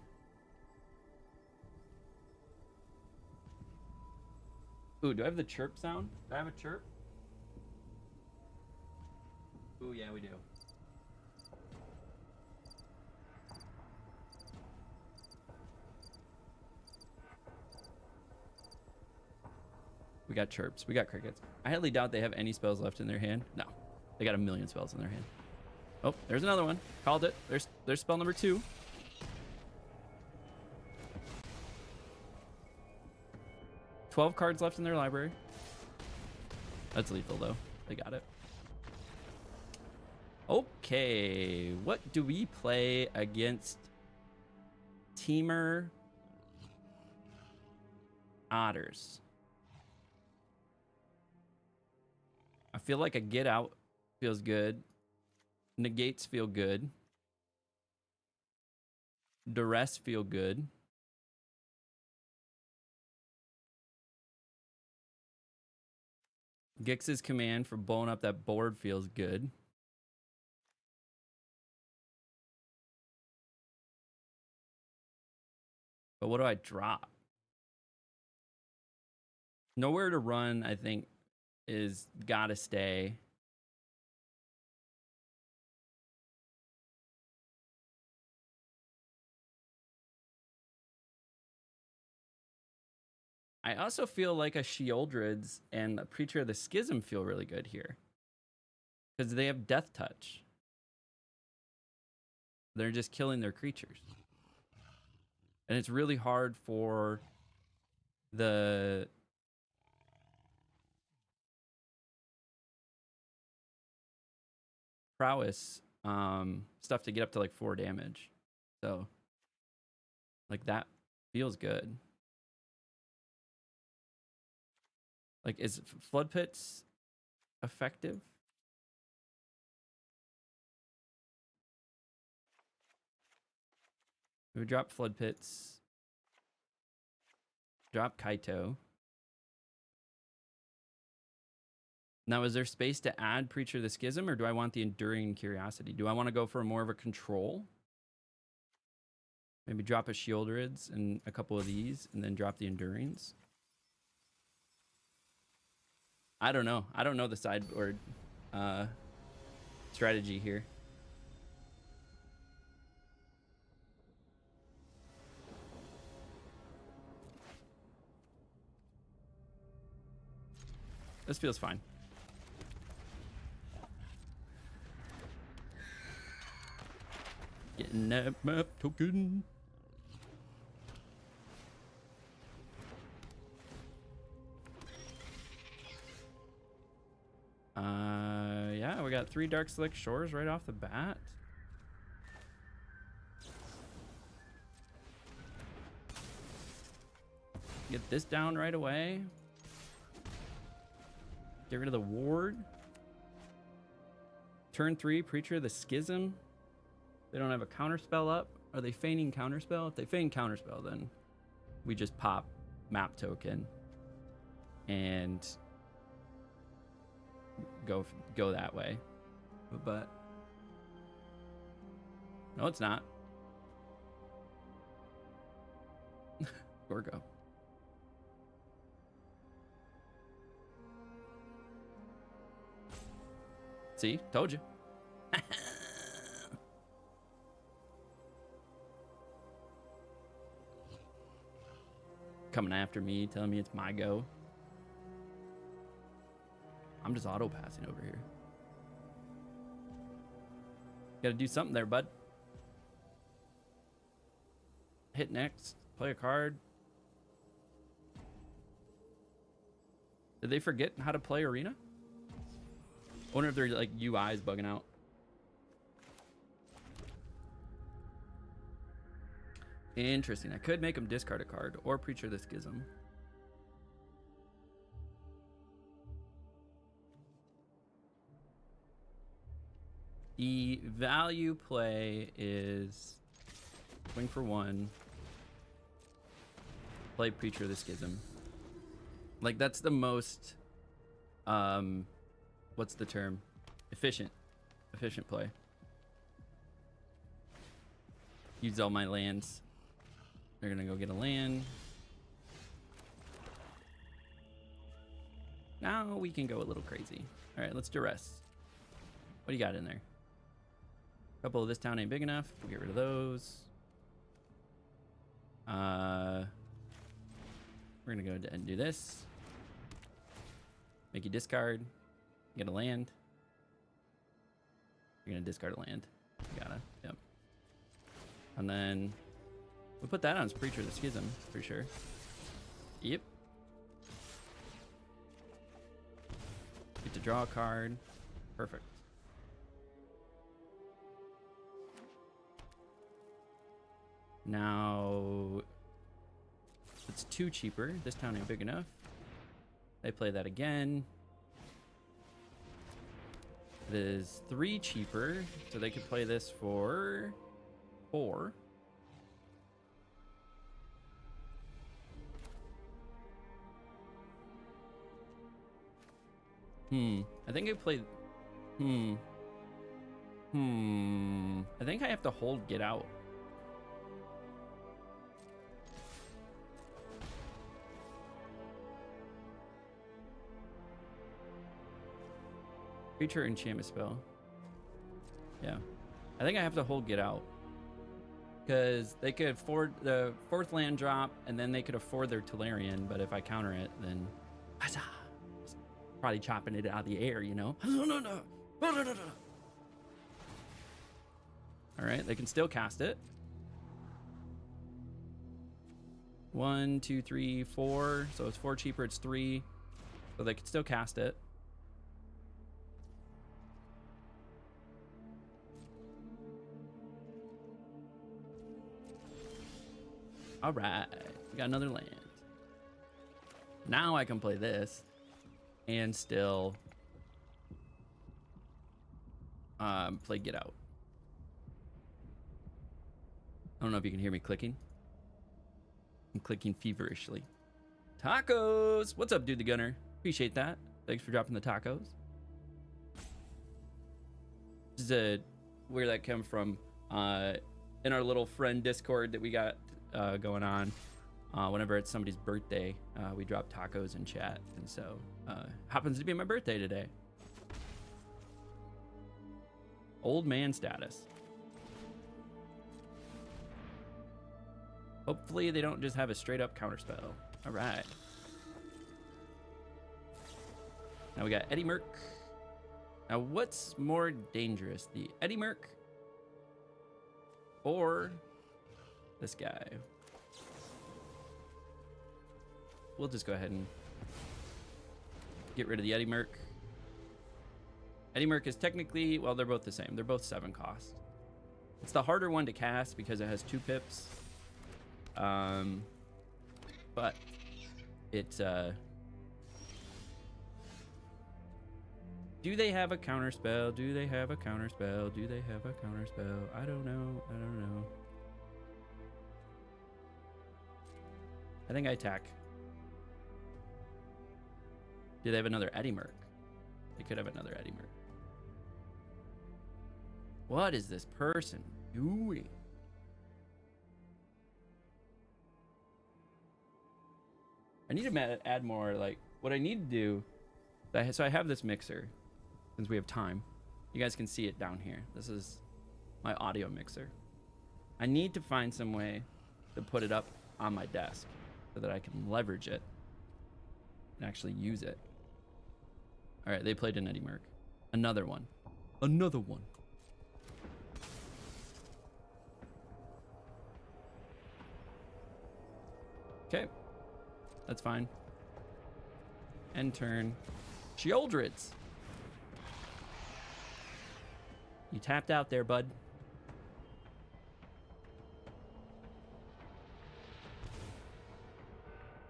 Ooh, do I have the chirp sound? Do I have a chirp? Oh yeah, we do. We got chirps. We got crickets. I highly doubt they have any spells left in their hand. No, they got a million spells in their hand. Oh, there's another one. Called it. There's spell number 2. $12 cards left in their library. That's lethal though. They got it. Okay, what do we play against Teamer Otters? I feel like a get out feels good. Negates feel good. Duress feel good. Gix's command for blowing up that board feels good. But what do I drop? Nowhere to run, I think, is gotta stay. I also feel like a Sheoldred's and a Preacher of the Schism feel really good here. Because they have Death Touch. They're just killing their creatures. And it's really hard for the prowess stuff to get up to like 4 damage. So like that feels good. Like, is Flood Pits effective? We would drop Flood Pits. Drop Kaito. Now, is there space to add Preacher of the Schism, or do I want the Enduring Curiosity? Do I want to go for more of a control? Maybe drop a Sheoldred's and a couple of these, and then drop the Endurings? I don't know. I don't know the sideboard strategy here. This feels fine. Getting that map token. Yeah, we got 3 Dark Slick Shores right off the bat. Get this down right away. Get rid of the ward. Turn 3, Preacher of the Schism. They don't have a counterspell up. Are they feigning counterspell? If they feign counterspell, then we just pop map token and go that way. But no, it's not. Gorgo. See, told you. Coming after me, telling me it's my go. I'm just auto passing over here. Gotta do something there, bud. Hit next. Play a card. Did they forget how to play Arena? I wonder if their like UI is bugging out. Interesting. I could make them discard a card or Preacher of the Schism. The value play is swing for 1, play Preacher of the Schism. Like, that's the most, what's the term? Efficient play. Use all my lands. They're gonna go get a land. Now we can go a little crazy. All right, let's duress. What do you got in there? A couple of this town ain't big enough. We'll get rid of those. We're gonna go and do this. Make you discard. Get a land. You're gonna discard a land. You gotta. Yep. And then we'll put that on as Preacher of the Schism, for sure. Yep. Get to draw a card. Perfect. Now it's 2 cheaper. This town ain't big enough. They play that again. It is 3 cheaper, so they could play this for 4. I think I played. I think I have to hold Get Out. Creature enchantment spell. Yeah. I think I have to hold Get Out. Because they could afford the 4th land drop, and then they could afford their Tolarian, but if I counter it, then probably chopping it out of the air, you know? Alright, they can still cast it. 1, 2, 3, 4. So it's 4 cheaper, it's 3. So they can still cast it. All right, we got another land. Now I can play this and still play Get Out. I don't know if you can hear me clicking. I'm clicking feverishly. Tacos! What's up, Dude the Gunner? Appreciate that. Thanks for dropping the tacos. This is where that come from. In our little friend Discord that we got going on. Whenever it's somebody's birthday, we drop tacos in chat, and so happens to be my birthday today. Old man status. Hopefully they don't just have a straight up counterspell. All right. Now we got Eddie Merc. Now what's more dangerous, the Eddie Merc or this guy? We'll just go ahead and get rid of the Eddie Merc. Eddie Merc is technically, well, they're both the same. They're both 7 cost. It's the harder one to cast because it has 2 pips. But it's do they have a counter spell? Do they have a counter spell? Do they have a counter spell? I don't know. I don't know. I think I attack. Do they have another Eddie Merc? They could have another Eddie Merc. What is this person doing? I need to add more, like, what I need to do. So I have this mixer, since we have time. You guys can see it down here. This is my audio mixer. I need to find some way to put it up on my desk so that I can leverage it and actually use it. All right, they played an Eddie Merc. Another one. Another one. Okay. That's fine. End turn. Sheoldreds. You tapped out there, bud.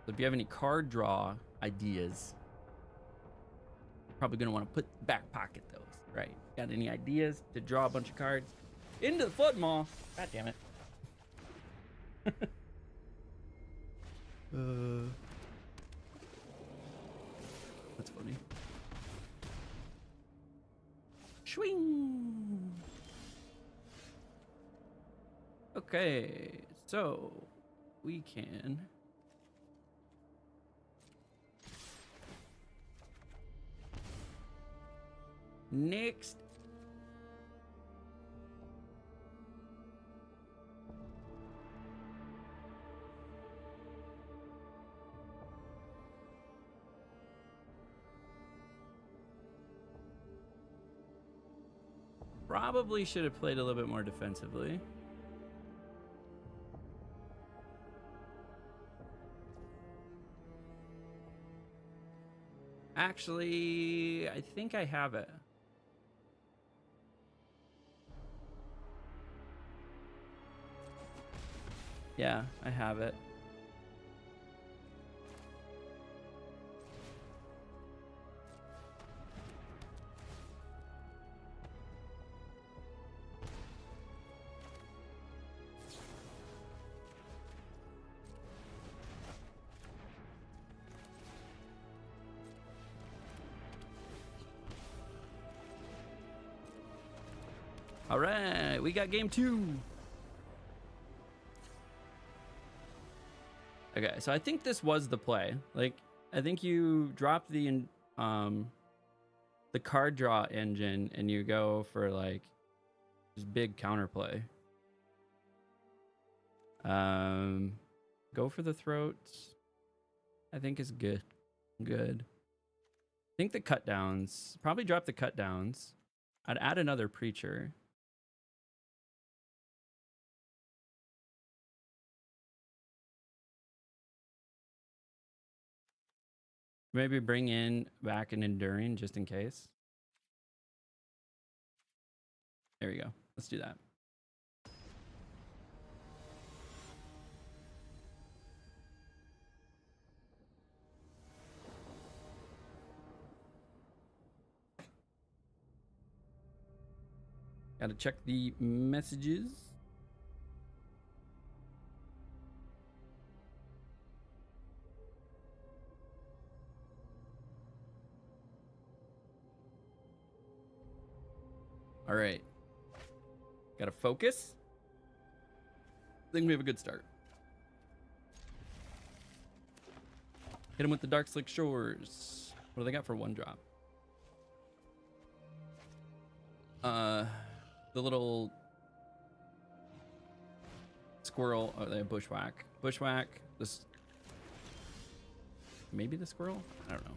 So if you have any card draw ideas, probably gonna want to put back pocket those, right? Got any ideas to draw a bunch of cards into the Flood Maw? God damn it. That's funny. Swing. Okay, so we can next Probably should have played a little bit more defensively. Actually, I think I have it. Yeah, I have it. All right, we got game 2. Okay, so I think this was the play. Like, I think you drop the card draw engine and you go for like just big counterplay. Go for the throats. I think is good. Good. I think the cut downs. Probably drop the cut downs. I'd add another preacher. Maybe bring in back an enduring just in case. There we go. Let's do that. Gotta check the messages. All right. Gotta focus. I think we have a good start. Hit him with the Dark Slick Shores. What do they got for 1-drop? The little squirrel. Oh, they have Bushwhack. Bushwhack. This. Maybe the squirrel? I don't know.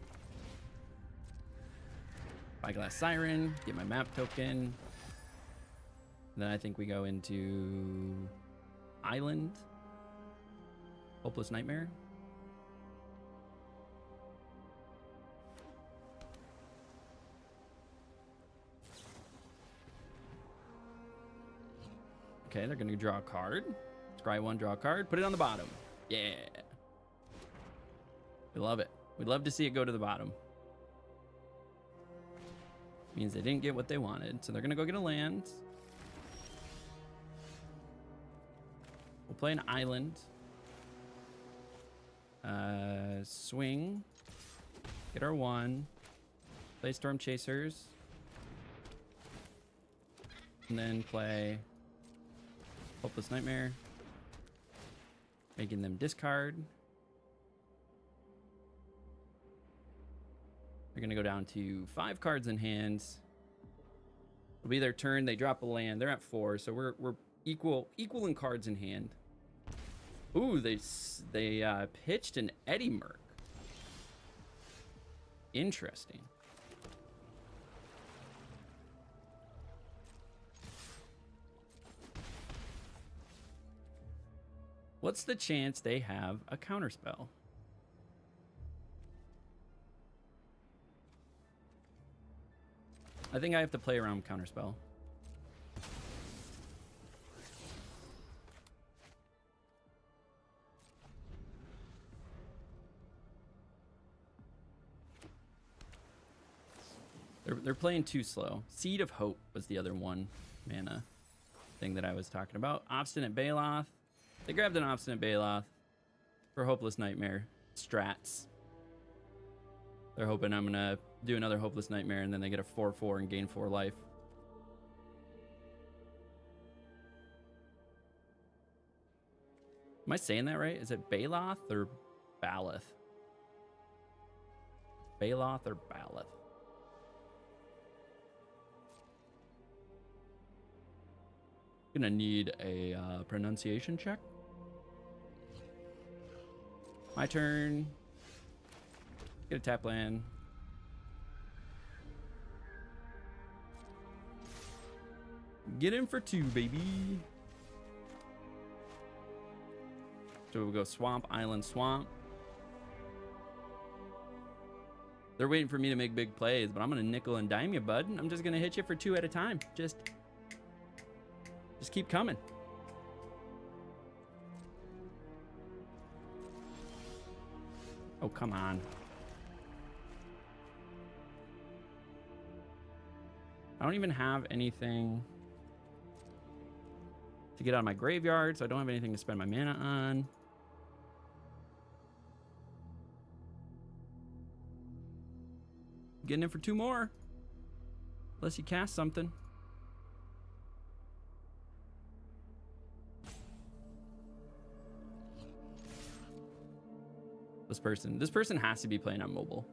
Spyglass Siren. Get my map token. Then I think we go into Island. Hopeless Nightmare. Okay, they're gonna draw a card. Scry 1, draw a card, put it on the bottom. Yeah. We love it. We'd love to see it go to the bottom. Means they didn't get what they wanted, so they're gonna go get a land. We'll play an island. Swing. Get our 1. Play Storm Chasers. And then play Hopeless Nightmare. Making them discard. They're going to go down to 5 cards in hand. It'll be their turn. They drop a land. They're at 4, so we're equal in cards in hand. Ooh, they pitched an Eddie Merc. Interesting. What's the chance they have a counterspell? I think I have to play around counterspell. They're playing too slow. Seed of Hope was the other 1 mana thing that I was talking about. Obstinate Baloth. They grabbed an Obstinate Baloth for Hopeless Nightmare strats. They're hoping I'm gonna do another Hopeless Nightmare and then they get a 4/4 and gain 4 life. Am I saying that right? Is it Baloth or Baloth? Baloth or Baloth? Gonna need a pronunciation check. My turn. Get a tap land. Get in for 2, baby. So we'll go swamp, island, swamp. They're waiting for me to make big plays, but I'm gonna nickel and dime you, bud. I'm just gonna hit you for 2 at a time. Just keep coming. Oh, come on. I don't even have anything to get out of my graveyard, so I don't have anything to spend my mana on. Getting in for 2 more. Unless you cast something. This person has to be playing on mobile.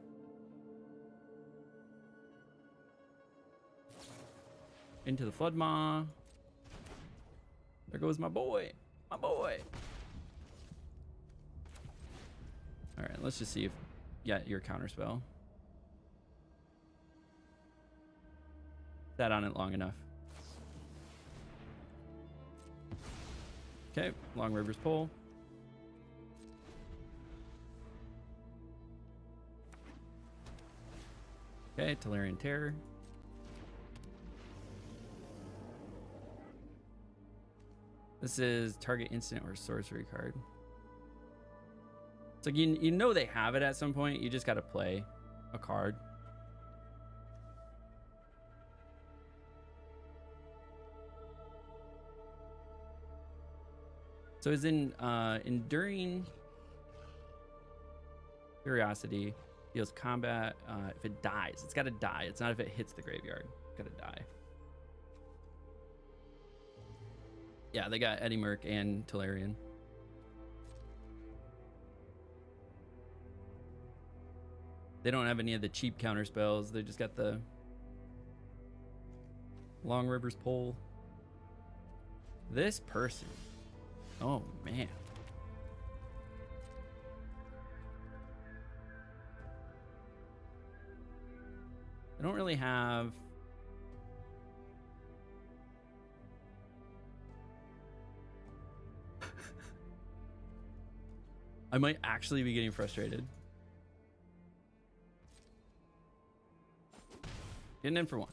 Into the Flood Maw. There goes my boy. My boy. All right, let's just see if your counter spell. Sat on it long enough. Okay, Long River's Pull. Okay, Tolarian Terror. This is target instant or sorcery card. It's like you know they have it at some point. You just got to play a card. So it's in Enduring Curiosity. Deals combat if it dies. It's got to die. It's not if it hits the graveyard. It's got to die. Yeah, they got Eddie Merc and Tolarian. They don't have any of the cheap counter spells. They just got the Long River's Pull. This person. Oh, man. I don't really have... I might actually be getting frustrated. Getting in for 1.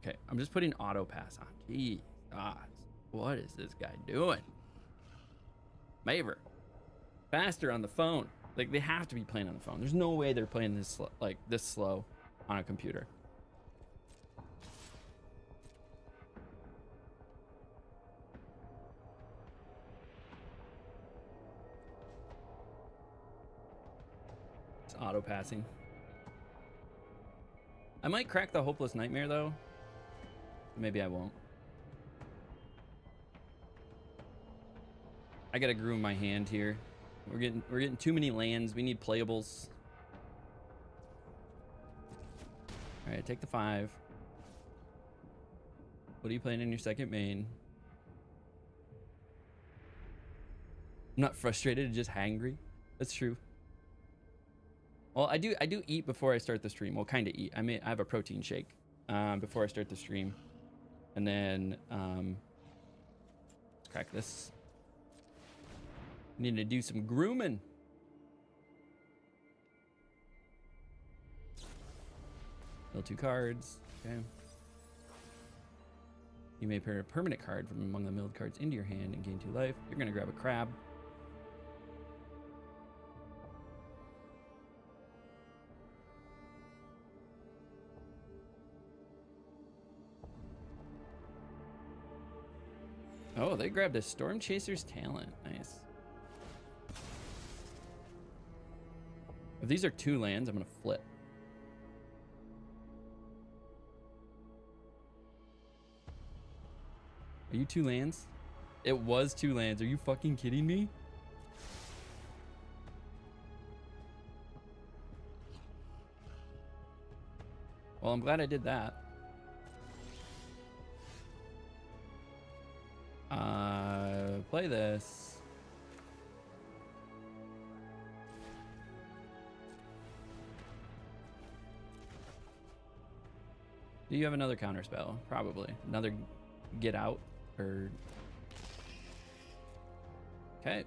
Okay, I'm just putting auto pass on. Jeez, what is this guy doing? Maver, faster on the phone. Like, they have to be playing on the phone. There's no way they're playing this this slow on a computer. It's auto passing. I might crack the Hopeless Nightmare though. Maybe I won't. I gotta groom my hand here. We're getting too many lands. We need playables. All right, take the 5. What are you playing in your second main? I'm not frustrated, just hangry. That's true. Well, I do eat before I start the stream. Well, kind of eat. I have a protein shake before I start the stream, and then let's crack this. Need to do some grooming. Mill 2 cards. Okay. You may pair a permanent card from among the milled cards into your hand and gain 2 life. You're gonna grab a crab. Oh, they grabbed a Storm Chaser's Talent. Nice. If these are 2 lands, I'm gonna flip. Are you 2 lands? It was 2 lands. Are you fucking kidding me? Well, I'm glad I did that. Play this. Do you have another counter spell? Probably. Another get out or... Okay.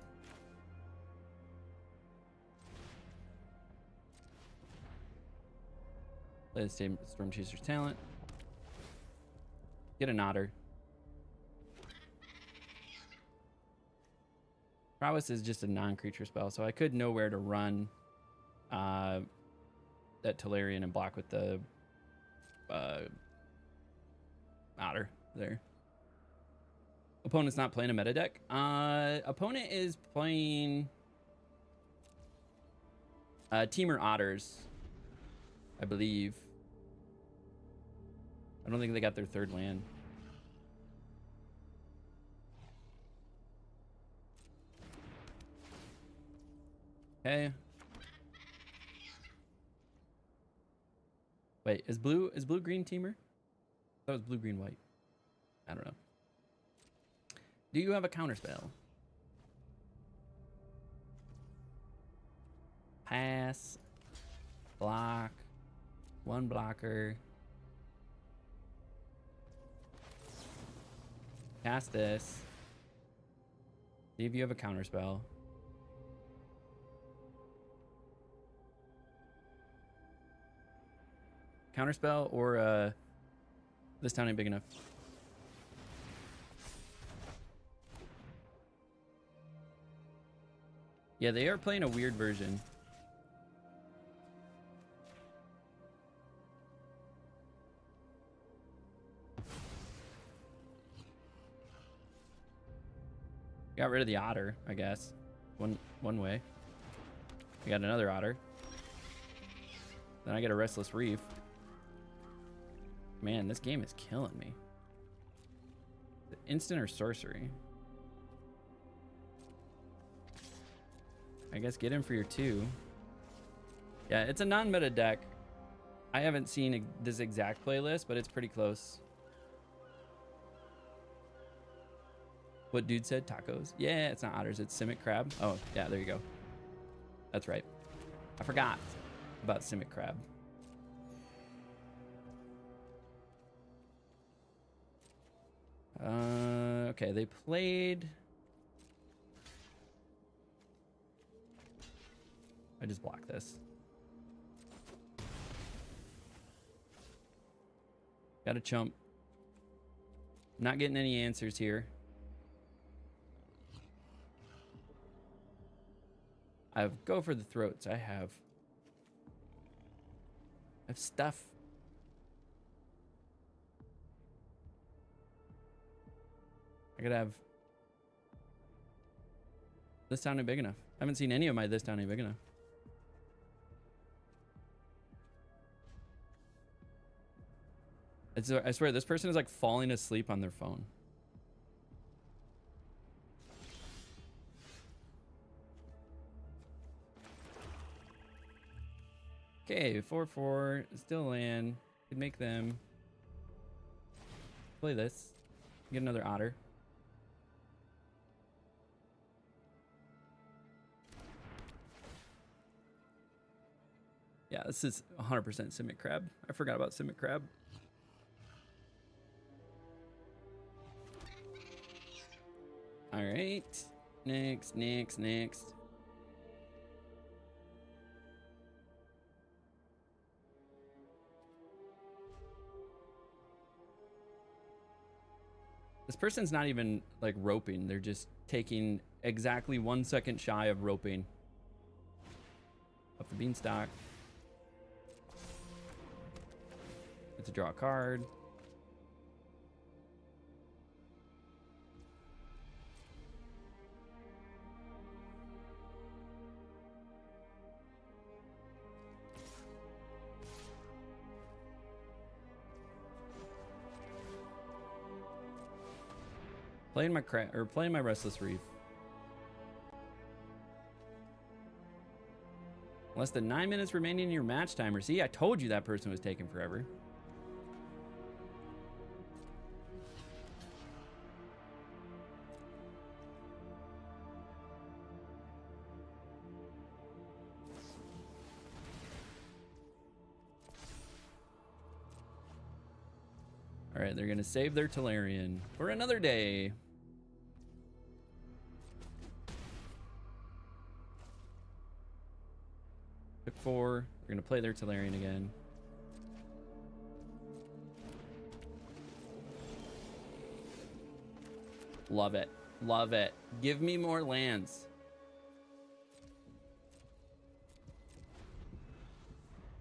Play the same Storm Chaser's talent. Get an otter. Prowess is just a non-creature spell, so I could know where to run that Tolarian and block with the otter there. Opponent's not playing a meta deck. Opponent is playing Teamer Otters, I believe. I don't think they got their third land. Okay. Wait, is blue green Teamer? That was blue green white. I don't know. Do you have a counter spell? Pass. Block. One blocker. Cast this. See if you have a counter spell. Counter spell or this town ain't big enough. Yeah, they are playing a weird version. Got rid of the otter, I guess. One way. I got another otter. Then I get a Restless Reef. Man, this game is killing me. Instant or sorcery? I guess get in for your 2. Yeah, it's a non-meta deck. I haven't seen this exact playlist, but it's pretty close. What dude said? Tacos? Yeah, it's not otters, it's Simic Crab. Oh, yeah, there you go. That's right. I forgot about Simic Crab. Okay, they played... I just blocked this. Got a chump. Not getting any answers here. I go for the throats. I have stuff. I could have this town ain't big enough. I haven't seen any of my this town ain't big enough. I swear, this person is like falling asleep on their phone. Okay, 4/4, still land. Could make them play this. Get another otter. Yeah, this is 100% Simic Crab. I forgot about Simic Crab. All right, next. This person's not even like roping. They're just taking exactly 1 second shy of roping. Up the beanstalk. Get to draw a card. Playing my Restless Reef. Less than 9 minutes remaining in your match timer. See, I told you that person was taking forever. All right, they're gonna save their Talarian for another day. Took 4. We're gonna play their Talarian again. Love it. Love it. Give me more lands.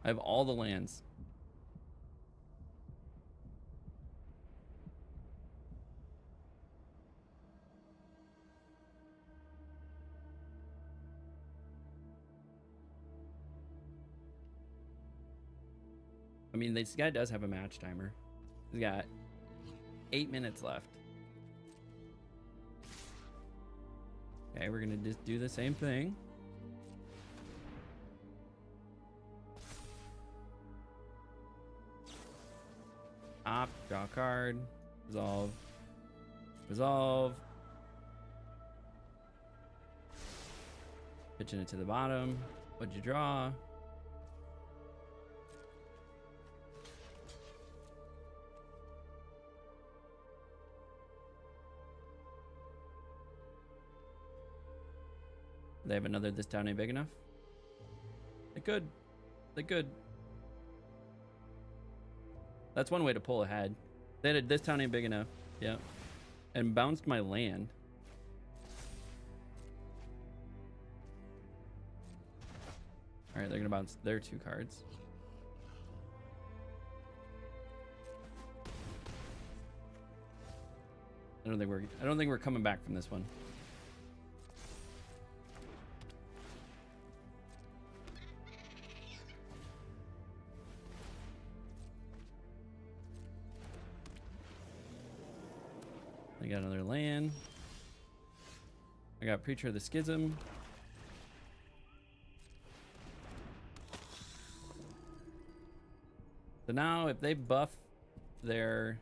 I have all the lands. I mean, this guy does have a match timer. He's got 8 minutes left. Okay, we're gonna just do the same thing. Draw a card. Resolve. Resolve. Pitching it to the bottom. What'd you draw? They have another this town ain't big enough? They could. They could. That's one way to pull ahead. They had this town ain't big enough. Yeah. And bounced my land. All right, they're gonna bounce their 2 cards. I don't think we're coming back from this one. I got another land. I got Preacher of the Schism. So now if they buff their...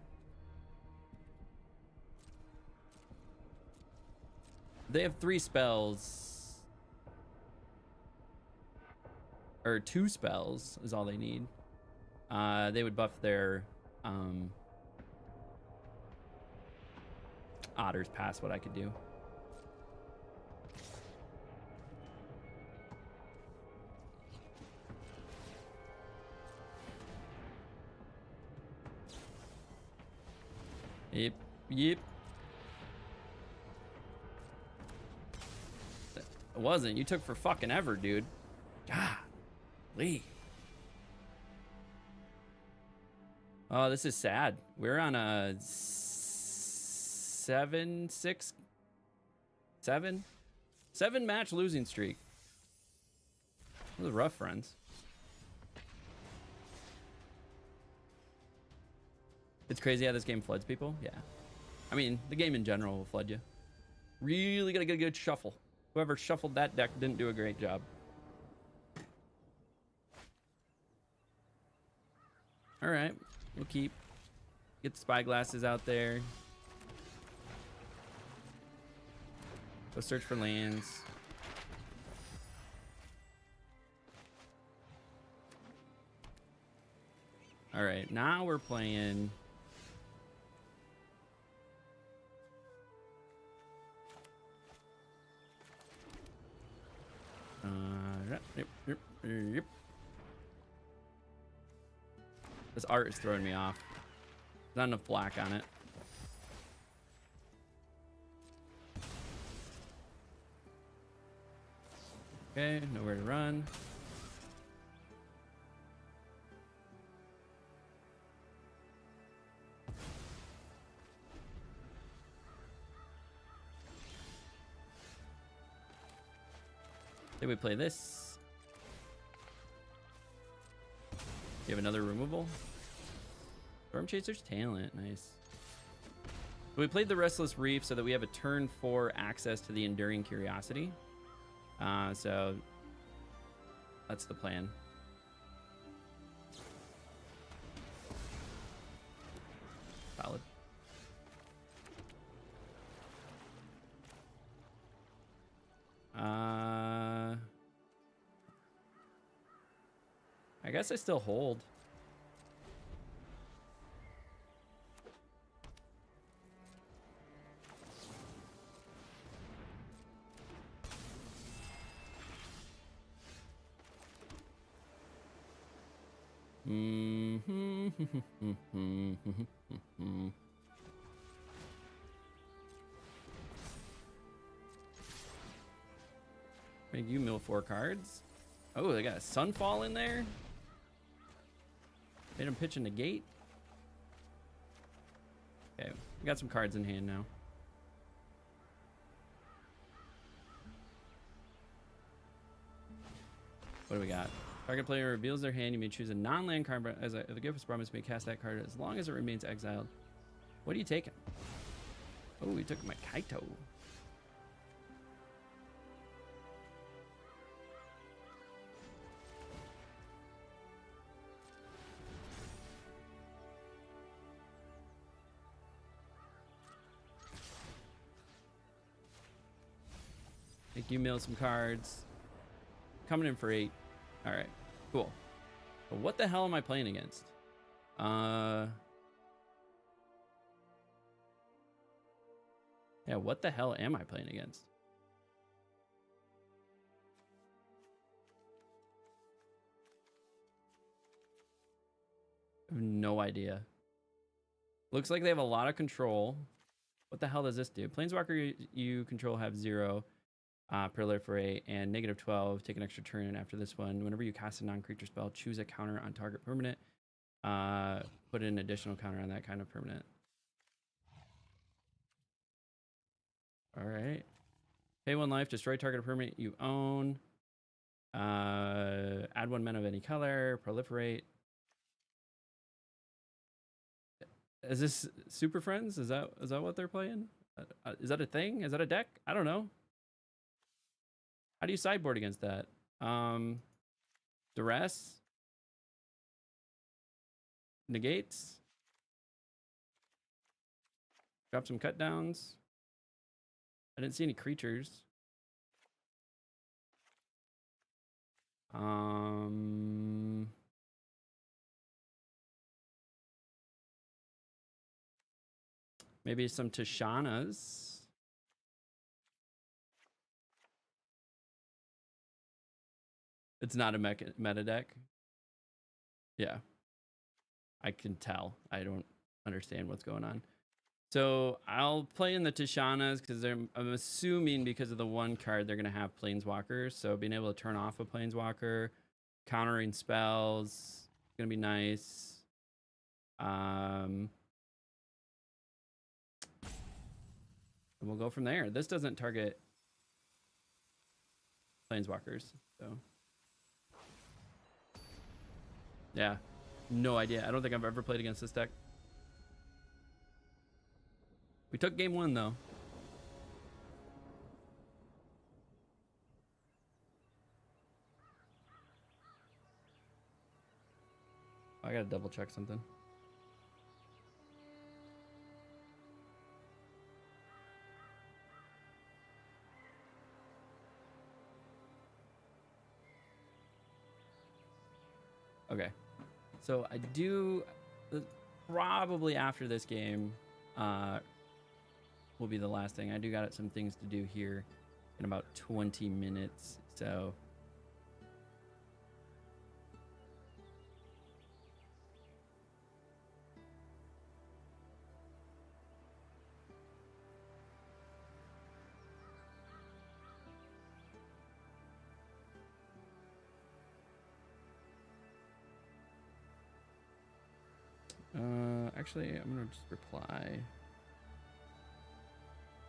They have 3 spells. Or 2 spells is all they need. They would buff their... Otters past what I could do. Yep, yep. It wasn't. You took for fucking ever, dude. Golly. Oh, this is sad. We're on a 7 match losing streak. This is rough, friends. It's crazy how this game floods people. Yeah. I mean, the game in general will flood you. Really gotta get a good shuffle. Whoever shuffled that deck didn't do a great job. All right, we'll get the spyglasses out there. Go search for lands. All right, now we're playing. Yep. This art is throwing me off. There's not enough black on it. Okay, nowhere to run. Then we play this. You have another removal. Storm Chaser's Talent, nice. We played the Restless Reef so that we have a turn 4 access to the Enduring Curiosity. So that's the plan. Solid. I guess I still hold. Make you mill 4 cards. Oh, they got a Sunfall in there. Made him pitch in the gate. Okay, we got some cards in hand now. What do we got? Target player reveals their hand. You may choose a non-land card, but as the gift is promised, you may cast that card as long as it remains exiled. What are you taking? Oh, we took my Kaito. Make you mill some cards. Coming in for 8. All right, cool. But what the hell am I playing against? Yeah, what the hell am I playing against? I have no idea. Looks like they have a lot of control. What the hell does this do? Planeswalker you control have 0. Proliferate and -12. Take an extra turn after this one. Whenever you cast a non-creature spell, choose a counter on target permanent. Put an additional counter on that kind of permanent. All right. Pay 1 life. Destroy target permanent you own. Add 1 mana of any color. Proliferate. Is this Super Friends? Is that what they're playing? Is that a thing? Is that a deck? I don't know. How do you sideboard against that? Duress? Negates? Drop some cut downs. I didn't see any creatures. Maybe some Tishanas. It's not a meta deck. Yeah. I can tell. I don't understand what's going on. So I'll play in the Tishanas because I'm assuming because of the 1 card they're going to have Planeswalkers. So being able to turn off a Planeswalker, countering spells, is going to be nice. And we'll go from there. This doesn't target Planeswalkers, so... Yeah, no idea. I don't think I've ever played against this deck. We took game 1 though. I gotta double check something. Okay. So I do, probably after this game, will be the last thing. I do got some things to do here in about 20 minutes. So actually, I'm gonna just reply.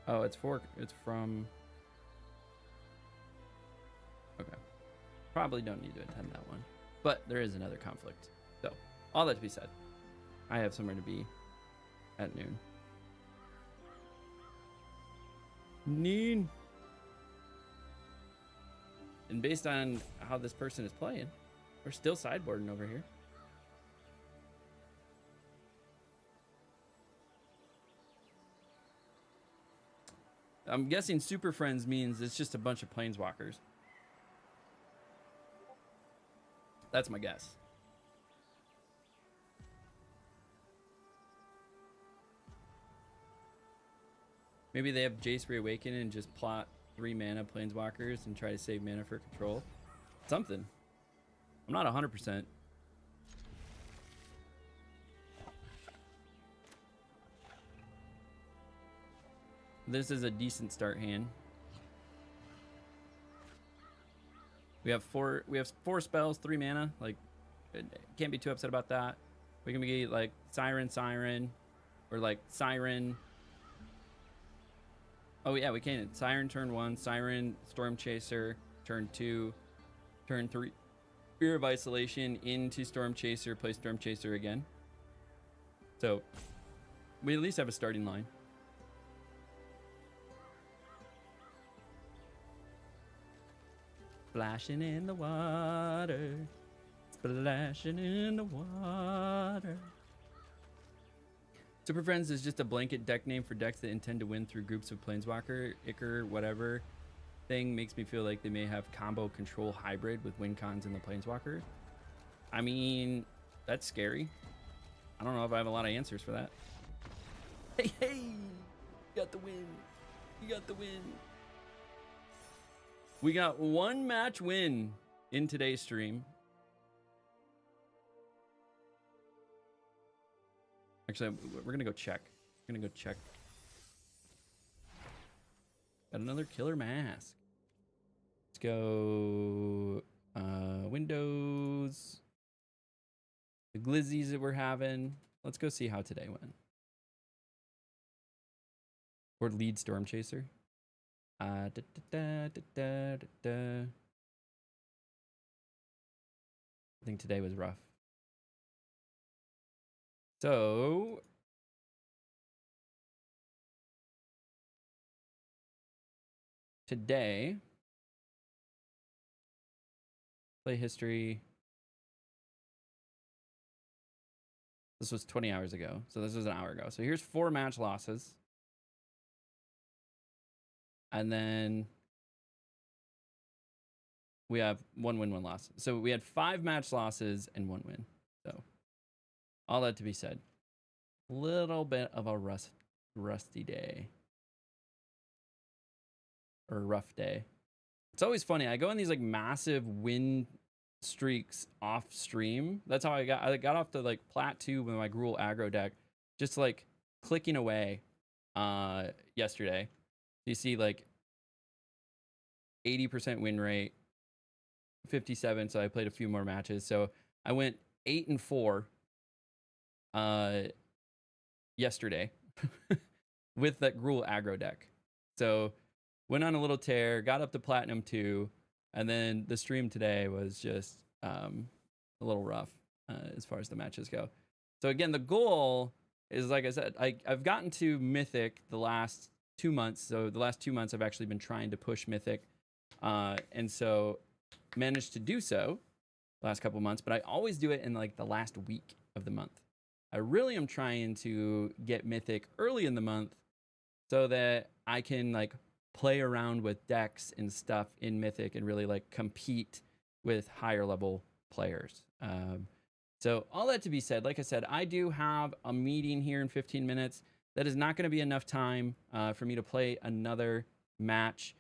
Oh, it's from. Okay. Probably don't need to attend that one. But there is another conflict. So, all that to be said, I have somewhere to be at noon. And based on how this person is playing, we're still sideboarding over here. I'm guessing Super Friends means it's just a bunch of Planeswalkers. That's my guess. Maybe they have Jace Reawaken and just plot 3 mana Planeswalkers and try to save mana for control. Something. I'm not 100%. This is a decent start hand. We have four spells, 3 mana. Like, can't be too upset about that. We can be like Siren, or like Siren. Oh yeah, we can. Siren turn 1, Siren, Storm Chaser turn 2, turn 3. Fear of Isolation into Storm Chaser, play Storm Chaser again. So we at least have a starting line. Splashing in the water. Splashing in the water. Super Friends is just a blanket deck name for decks that intend to win through groups of Planeswalker, Ichor, whatever. Thing makes me feel like they may have combo control hybrid with win cons in the Planeswalker. I mean, that's scary. I don't know if I have a lot of answers for that. Hey, you got the win. You got the win. We got 1 match win in today's stream. Actually, we're gonna go check. We're gonna go check. Got another killer mask. Let's go Windows. The glizzies that we're having. Let's go see how today went. Or lead Storm Chaser. I think today was rough. So today, play history. This was 20 hours ago. So this was an hour ago. So here's 4 match losses. And then we have 1 win, 1 loss. So we had 5 match losses and 1 win. So all that to be said, a little bit of a rusty day. Or rough day. It's always funny. I go on these like massive win streaks off stream. That's how I got off to like plat 2 with my Gruul aggro deck, just like clicking away yesterday. You see like 80% win rate, 57, so I played a few more matches. So I went 8-4 yesterday with that Gruul aggro deck. So went on a little tear, got up to platinum 2, and then the stream today was just a little rough as far as the matches go. So again, the goal is, like I said, I've gotten to Mythic the last 2 months. So the last 2 months I've actually been trying to push Mythic, and so managed to do so the last couple months, but I always do it in like the last week of the month. I really am trying to get Mythic early in the month so that I can like play around with decks and stuff in Mythic and really like compete with higher level players. So all that to be said, like I said, I do have a meeting here in 15 minutes. That is not going to be enough time for me to play another match.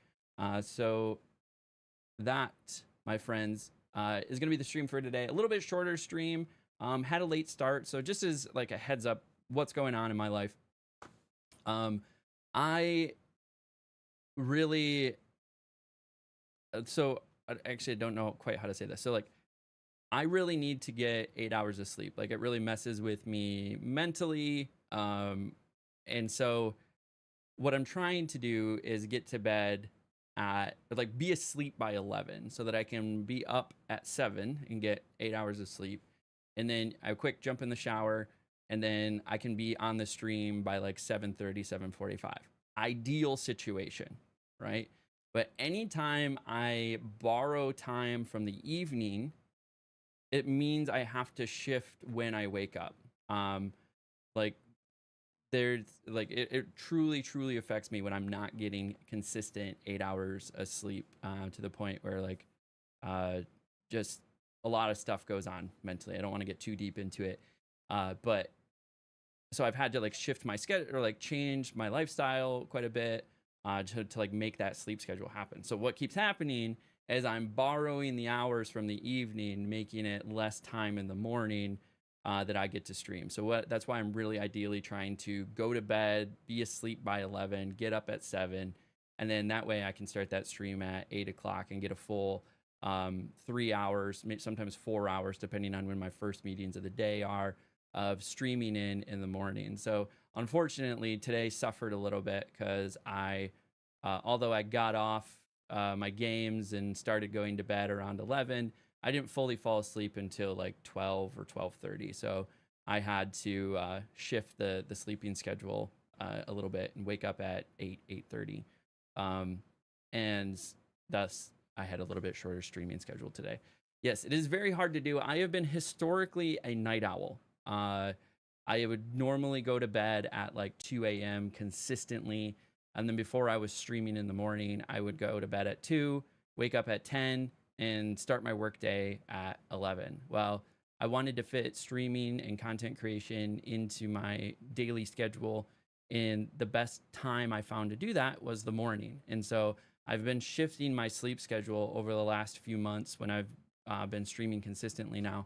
So that, my friends, is going to be the stream for today. A little bit shorter stream. Had a late start, so just as like a heads up, what's going on in my life. I really, so actually I don't know quite how to say this. So like, I really need to get 8 hours of sleep. Like it really messes with me mentally. And so what I'm trying to do is get to bed at, like, be asleep by 11 so that I can be up at 7 and get 8 hours of sleep. And then I quick jump in the shower, and then I can be on the stream by like 7:30, 7:45. Ideal situation, right? But anytime I borrow time from the evening, it means I have to shift when I wake up. Like there's like it truly affects me when I'm not getting consistent 8 hours of sleep, to the point where like just a lot of stuff goes on mentally. I don't want to get too deep into it, but so I've had to like shift my schedule or like change my lifestyle quite a bit to like make that sleep schedule happen. So what keeps happening is I'm borrowing the hours from the evening, making it less time in the morning, that I get to stream. So that's why I'm really ideally trying to go to bed, be asleep by 11, get up at 7, and then that way I can start that stream at 8 o'clock and get a full 3 hours, sometimes 4 hours, depending on when my first meetings of the day are, of streaming in the morning. So unfortunately, today suffered a little bit because although I got off my games and started going to bed around 11, I didn't fully fall asleep until like 12 or 12:30. So I had to shift the sleeping schedule a little bit and wake up at 8:30. And thus I had a little bit shorter streaming schedule today. Yes, it is very hard to do. I have been historically a night owl. I would normally go to bed at like 2 a.m. consistently. And then before I was streaming in the morning, I would go to bed at 2, wake up at 10, and start my workday at 11. Well, I wanted to fit streaming and content creation into my daily schedule. And the best time I found to do that was the morning. And so I've been shifting my sleep schedule over the last few months when I've been streaming consistently now.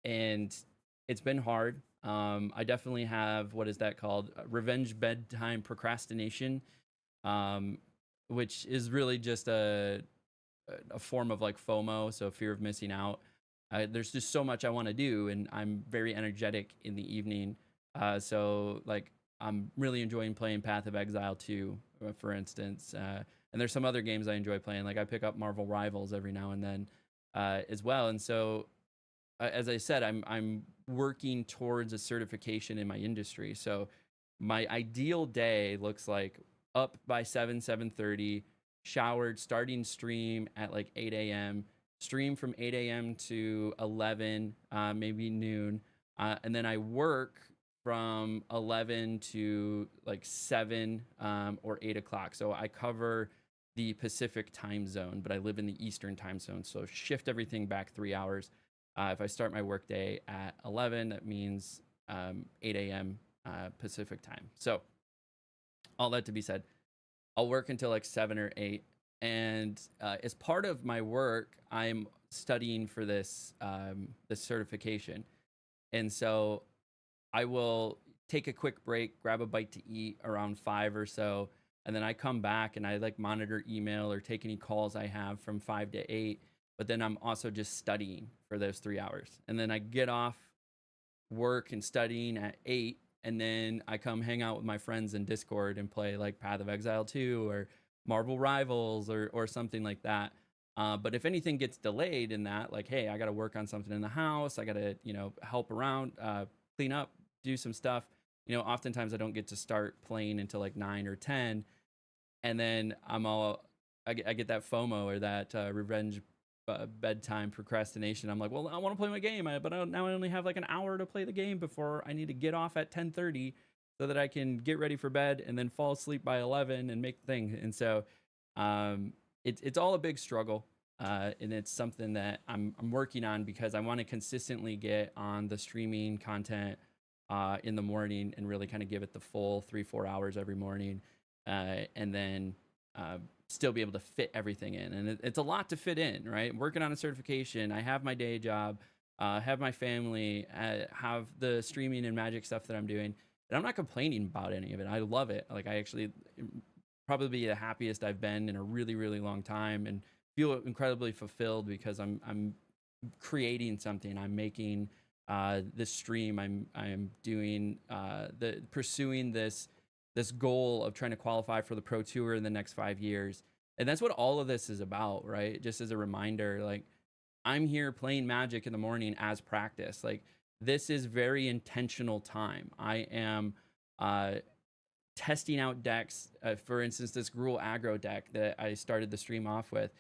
And it's been hard. I definitely have, what is that called? Revenge bedtime procrastination, which is really just a form of like FOMO, so fear of missing out. There's just so much I want to do, and I'm very energetic in the evening. So like I'm really enjoying playing Path of Exile 2, for instance. And there's some other games I enjoy playing. Like I pick up Marvel Rivals every now and then as well. And so as I said, I'm working towards a certification in my industry. So my ideal day looks like up by 7:30, showered, starting stream at like 8 a.m., stream from 8 a.m. to 11, maybe noon. And then I work from 11 to like 7 or 8 o'clock. So I cover the Pacific time zone, but I live in the Eastern time zone. So shift everything back 3 hours. If I start my workday at 11, that means 8 a.m. Pacific time. So all that to be said, I'll work until like 7 or 8. And as part of my work, I'm studying for this certification. And so I will take a quick break, grab a bite to eat around 5 or so. And then I come back and I like monitor email or take any calls I have from 5 to 8. But then I'm also just studying for those 3 hours. And then I get off work and studying at 8. And then I come hang out with my friends in Discord and play like Path of Exile 2 or Marvel Rivals or something like that. But if anything gets delayed in that, like, hey, I got to work on something in the house. I got to, help around, clean up, do some stuff. Oftentimes I don't get to start playing until like 9 or 10. And then I get that FOMO or that revenge bedtime procrastination. I'm like, well, I want to play my game, but now I only have like an hour to play the game before I need to get off at 10:30 so that I can get ready for bed and then fall asleep by 11 and make the thing. And so it's all a big struggle, and it's something that I'm working on because I want to consistently get on the streaming content in the morning and really kind of give it the full 3-4 hours every morning, and then still be able to fit everything in. And it's a lot to fit in, right? Working on a certification, I have my day job, have my family, have the streaming and magic stuff that I'm doing, and I'm not complaining about any of it. I love it. Like I actually probably the happiest I've been in a really, really long time, and feel incredibly fulfilled because I'm creating something. I'm making this stream. I'm doing pursuing this goal of trying to qualify for the Pro Tour in the next 5 years. And that's what all of this is about, right? Just as a reminder, like I'm here playing Magic in the morning as practice. Like this is very intentional time. I am testing out decks. For instance, this Gruul aggro deck that I started the stream off with,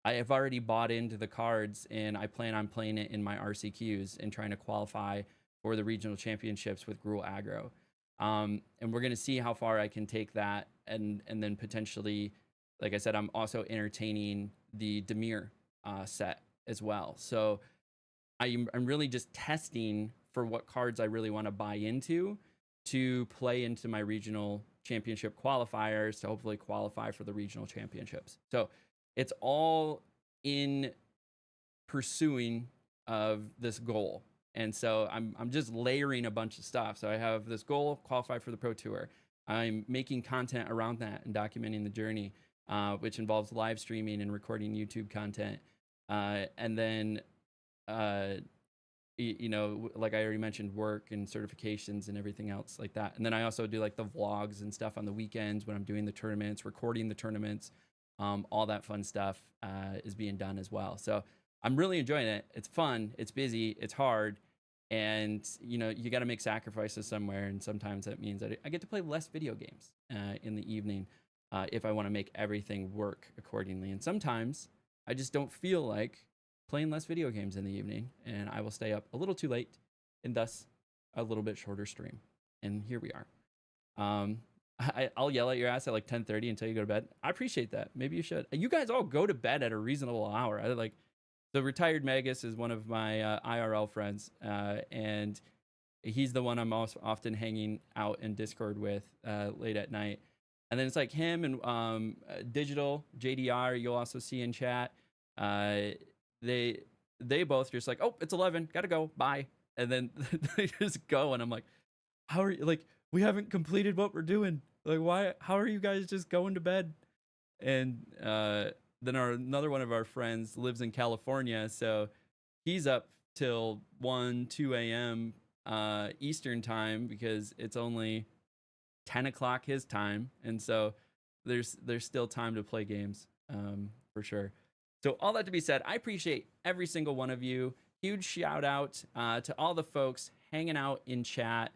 I have already bought into the cards and I plan on playing it in my RCQs and trying to qualify for the regional championships with Gruul aggro. And we're going to see how far I can take that. And then potentially, like I said, I'm also entertaining the Dimir set as well. So I'm really just testing for what cards I really want to buy into to play into my regional championship qualifiers to hopefully qualify for the regional championships. So it's all in pursuing of this goal. And so I'm just layering a bunch of stuff. So I have this goal, qualify for the Pro Tour. I'm making content around that and documenting the journey, which involves live streaming and recording YouTube content. And then, you know, like I already mentioned, work and certifications and everything else like that. And then I also do like the vlogs and stuff on the weekends when I'm doing the tournaments, recording the tournaments. All that fun stuff is being done as well. So I'm really enjoying it. It's fun. It's busy. It's hard. And, you know, you got to make sacrifices somewhere. And sometimes that means that I get to play less video games in the evening if I want to make everything work accordingly. And sometimes I just don't feel like playing less video games in the evening. And I will stay up a little too late and thus a little bit shorter stream. And here we are. I'll yell at your ass at like 10:30 until you go to bed. I appreciate that. Maybe you should. You guys all go to bed at a reasonable hour. The retired Magus is one of my IRL friends, and he's the one I'm also often hanging out in Discord with late at night. And then it's like him and Digital JDR. You'll also see in chat. They both just like, oh, it's 11, gotta go, bye, and then they just go, and I'm like, how are you? Like, we haven't completed what we're doing. Like, why? How are you guys just going to bed? And then another one of our friends lives in California, so he's up till 1, 2 a.m. Eastern time because it's only 10 o'clock his time, and so there's still time to play games for sure. So all that to be said, I appreciate every single one of you. Huge shout out to all the folks hanging out in chat.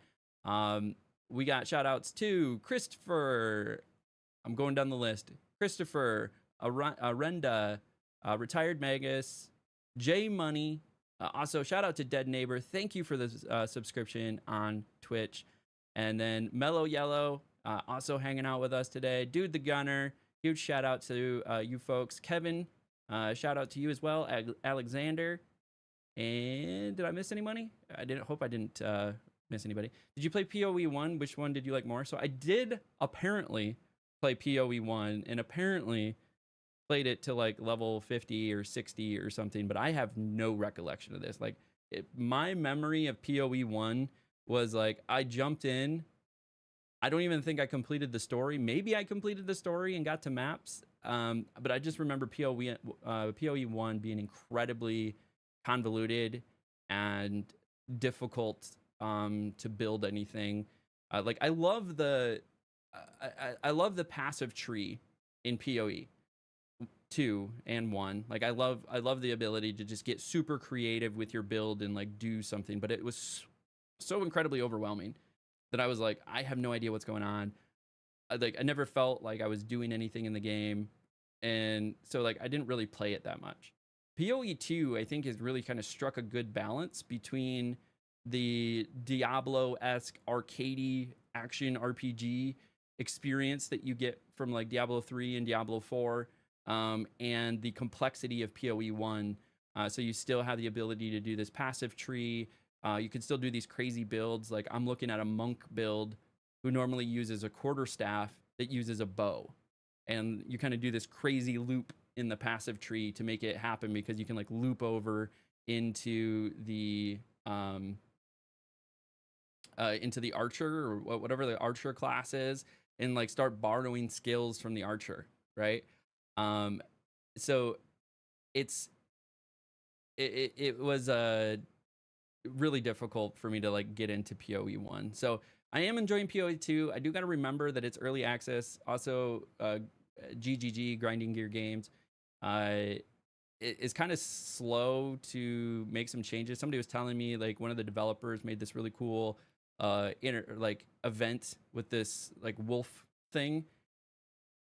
We got shout outs to Christopher. I'm going down the list. Christopher, Arenda, Retired Magus, J Money. Also, shout out to Dead Neighbor. Thank you for the subscription on Twitch. And then Mellow Yellow, also hanging out with us today. Dude the Gunner, huge shout out to you folks. Kevin, shout out to you as well. Alexander. And did I miss anybody? Hope I didn't miss anybody. Did you play PoE 1? Which one did you like more? So I did apparently play PoE 1 and apparently played it to like level 50 or 60 or something, but I have no recollection of this. Like my memory of PoE 1 was like I jumped in. I don't even think I completed the story. Maybe I completed the story and got to maps. But I just remember PoE 1 being incredibly convoluted and difficult to build anything. Like I love the passive tree in PoE 2 and 1. Like I love the ability to just get super creative with your build and like do something, but it was so incredibly overwhelming that I was like, I have no idea what's going on. I never felt like I was doing anything in the game, and so like I didn't really play it that much. PoE 2, I think, has really kind of struck a good balance between the Diablo-esque arcadey action RPG experience that you get from like Diablo 3 and Diablo 4, and the complexity of PoE 1. So you still have the ability to do this passive tree. You can still do these crazy builds. Like I'm looking at a monk build who normally uses a quarterstaff that uses a bow. And you kind of do this crazy loop in the passive tree to make it happen because you can like loop over into the archer or whatever the archer class is and like start borrowing skills from the archer, right? So it was really difficult for me to like get into PoE 1. So I am enjoying PoE 2. I do got to remember that it's early access. Also, GGG, Grinding Gear Games, is kind of slow to make some changes. Somebody was telling me like one of the developers made this really cool event with this like wolf thing,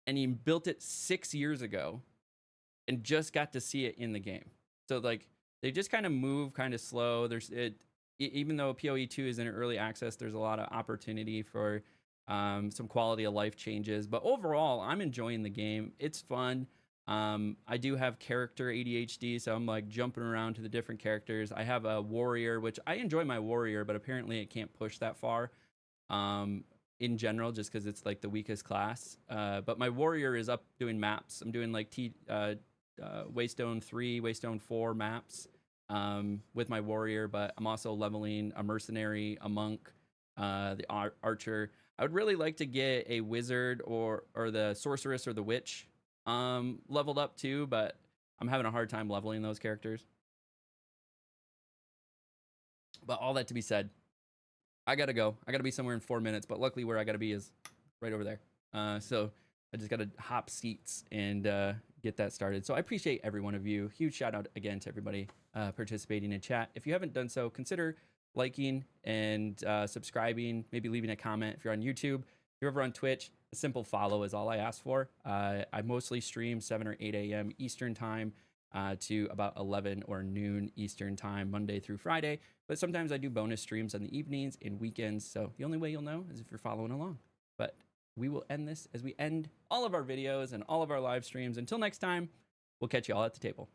and he built it 6 years ago and just got to see it in the game. So like they just kind of move kind of slow. Even though PoE 2 is in early access, there's a lot of opportunity for some quality of life changes. But overall, I'm enjoying the game. It's fun. I do have character ADHD, so I'm like jumping around to the different characters. I have a warrior, which I enjoy my warrior, but apparently it can't push that far in general, just because it's like the weakest class. But my warrior is up doing maps. I'm doing like Waystone 3, Waystone 4 maps. with my warrior, but I'm also leveling a mercenary, a monk, the archer. I would really like to get a wizard or the sorceress or the witch leveled up too, but I'm having a hard time leveling those characters. But all that to be said, I gotta go. I gotta be somewhere in 4 minutes, but luckily where I gotta be is right over there. So I just gotta hop seats and get that started. So I appreciate every one of you. Huge shout out again to everybody participating in chat. If you haven't done so, consider liking and subscribing, maybe leaving a comment. If you're on YouTube, if you're over on Twitch, a simple follow is all I ask for. I mostly stream 7 or 8 a.m. Eastern time to about 11 or noon Eastern time, Monday through Friday. But sometimes I do bonus streams on the evenings and weekends. So the only way you'll know is if you're following along. But we will end this as we end all of our videos and all of our live streams. Until next time, we'll catch you all at the table.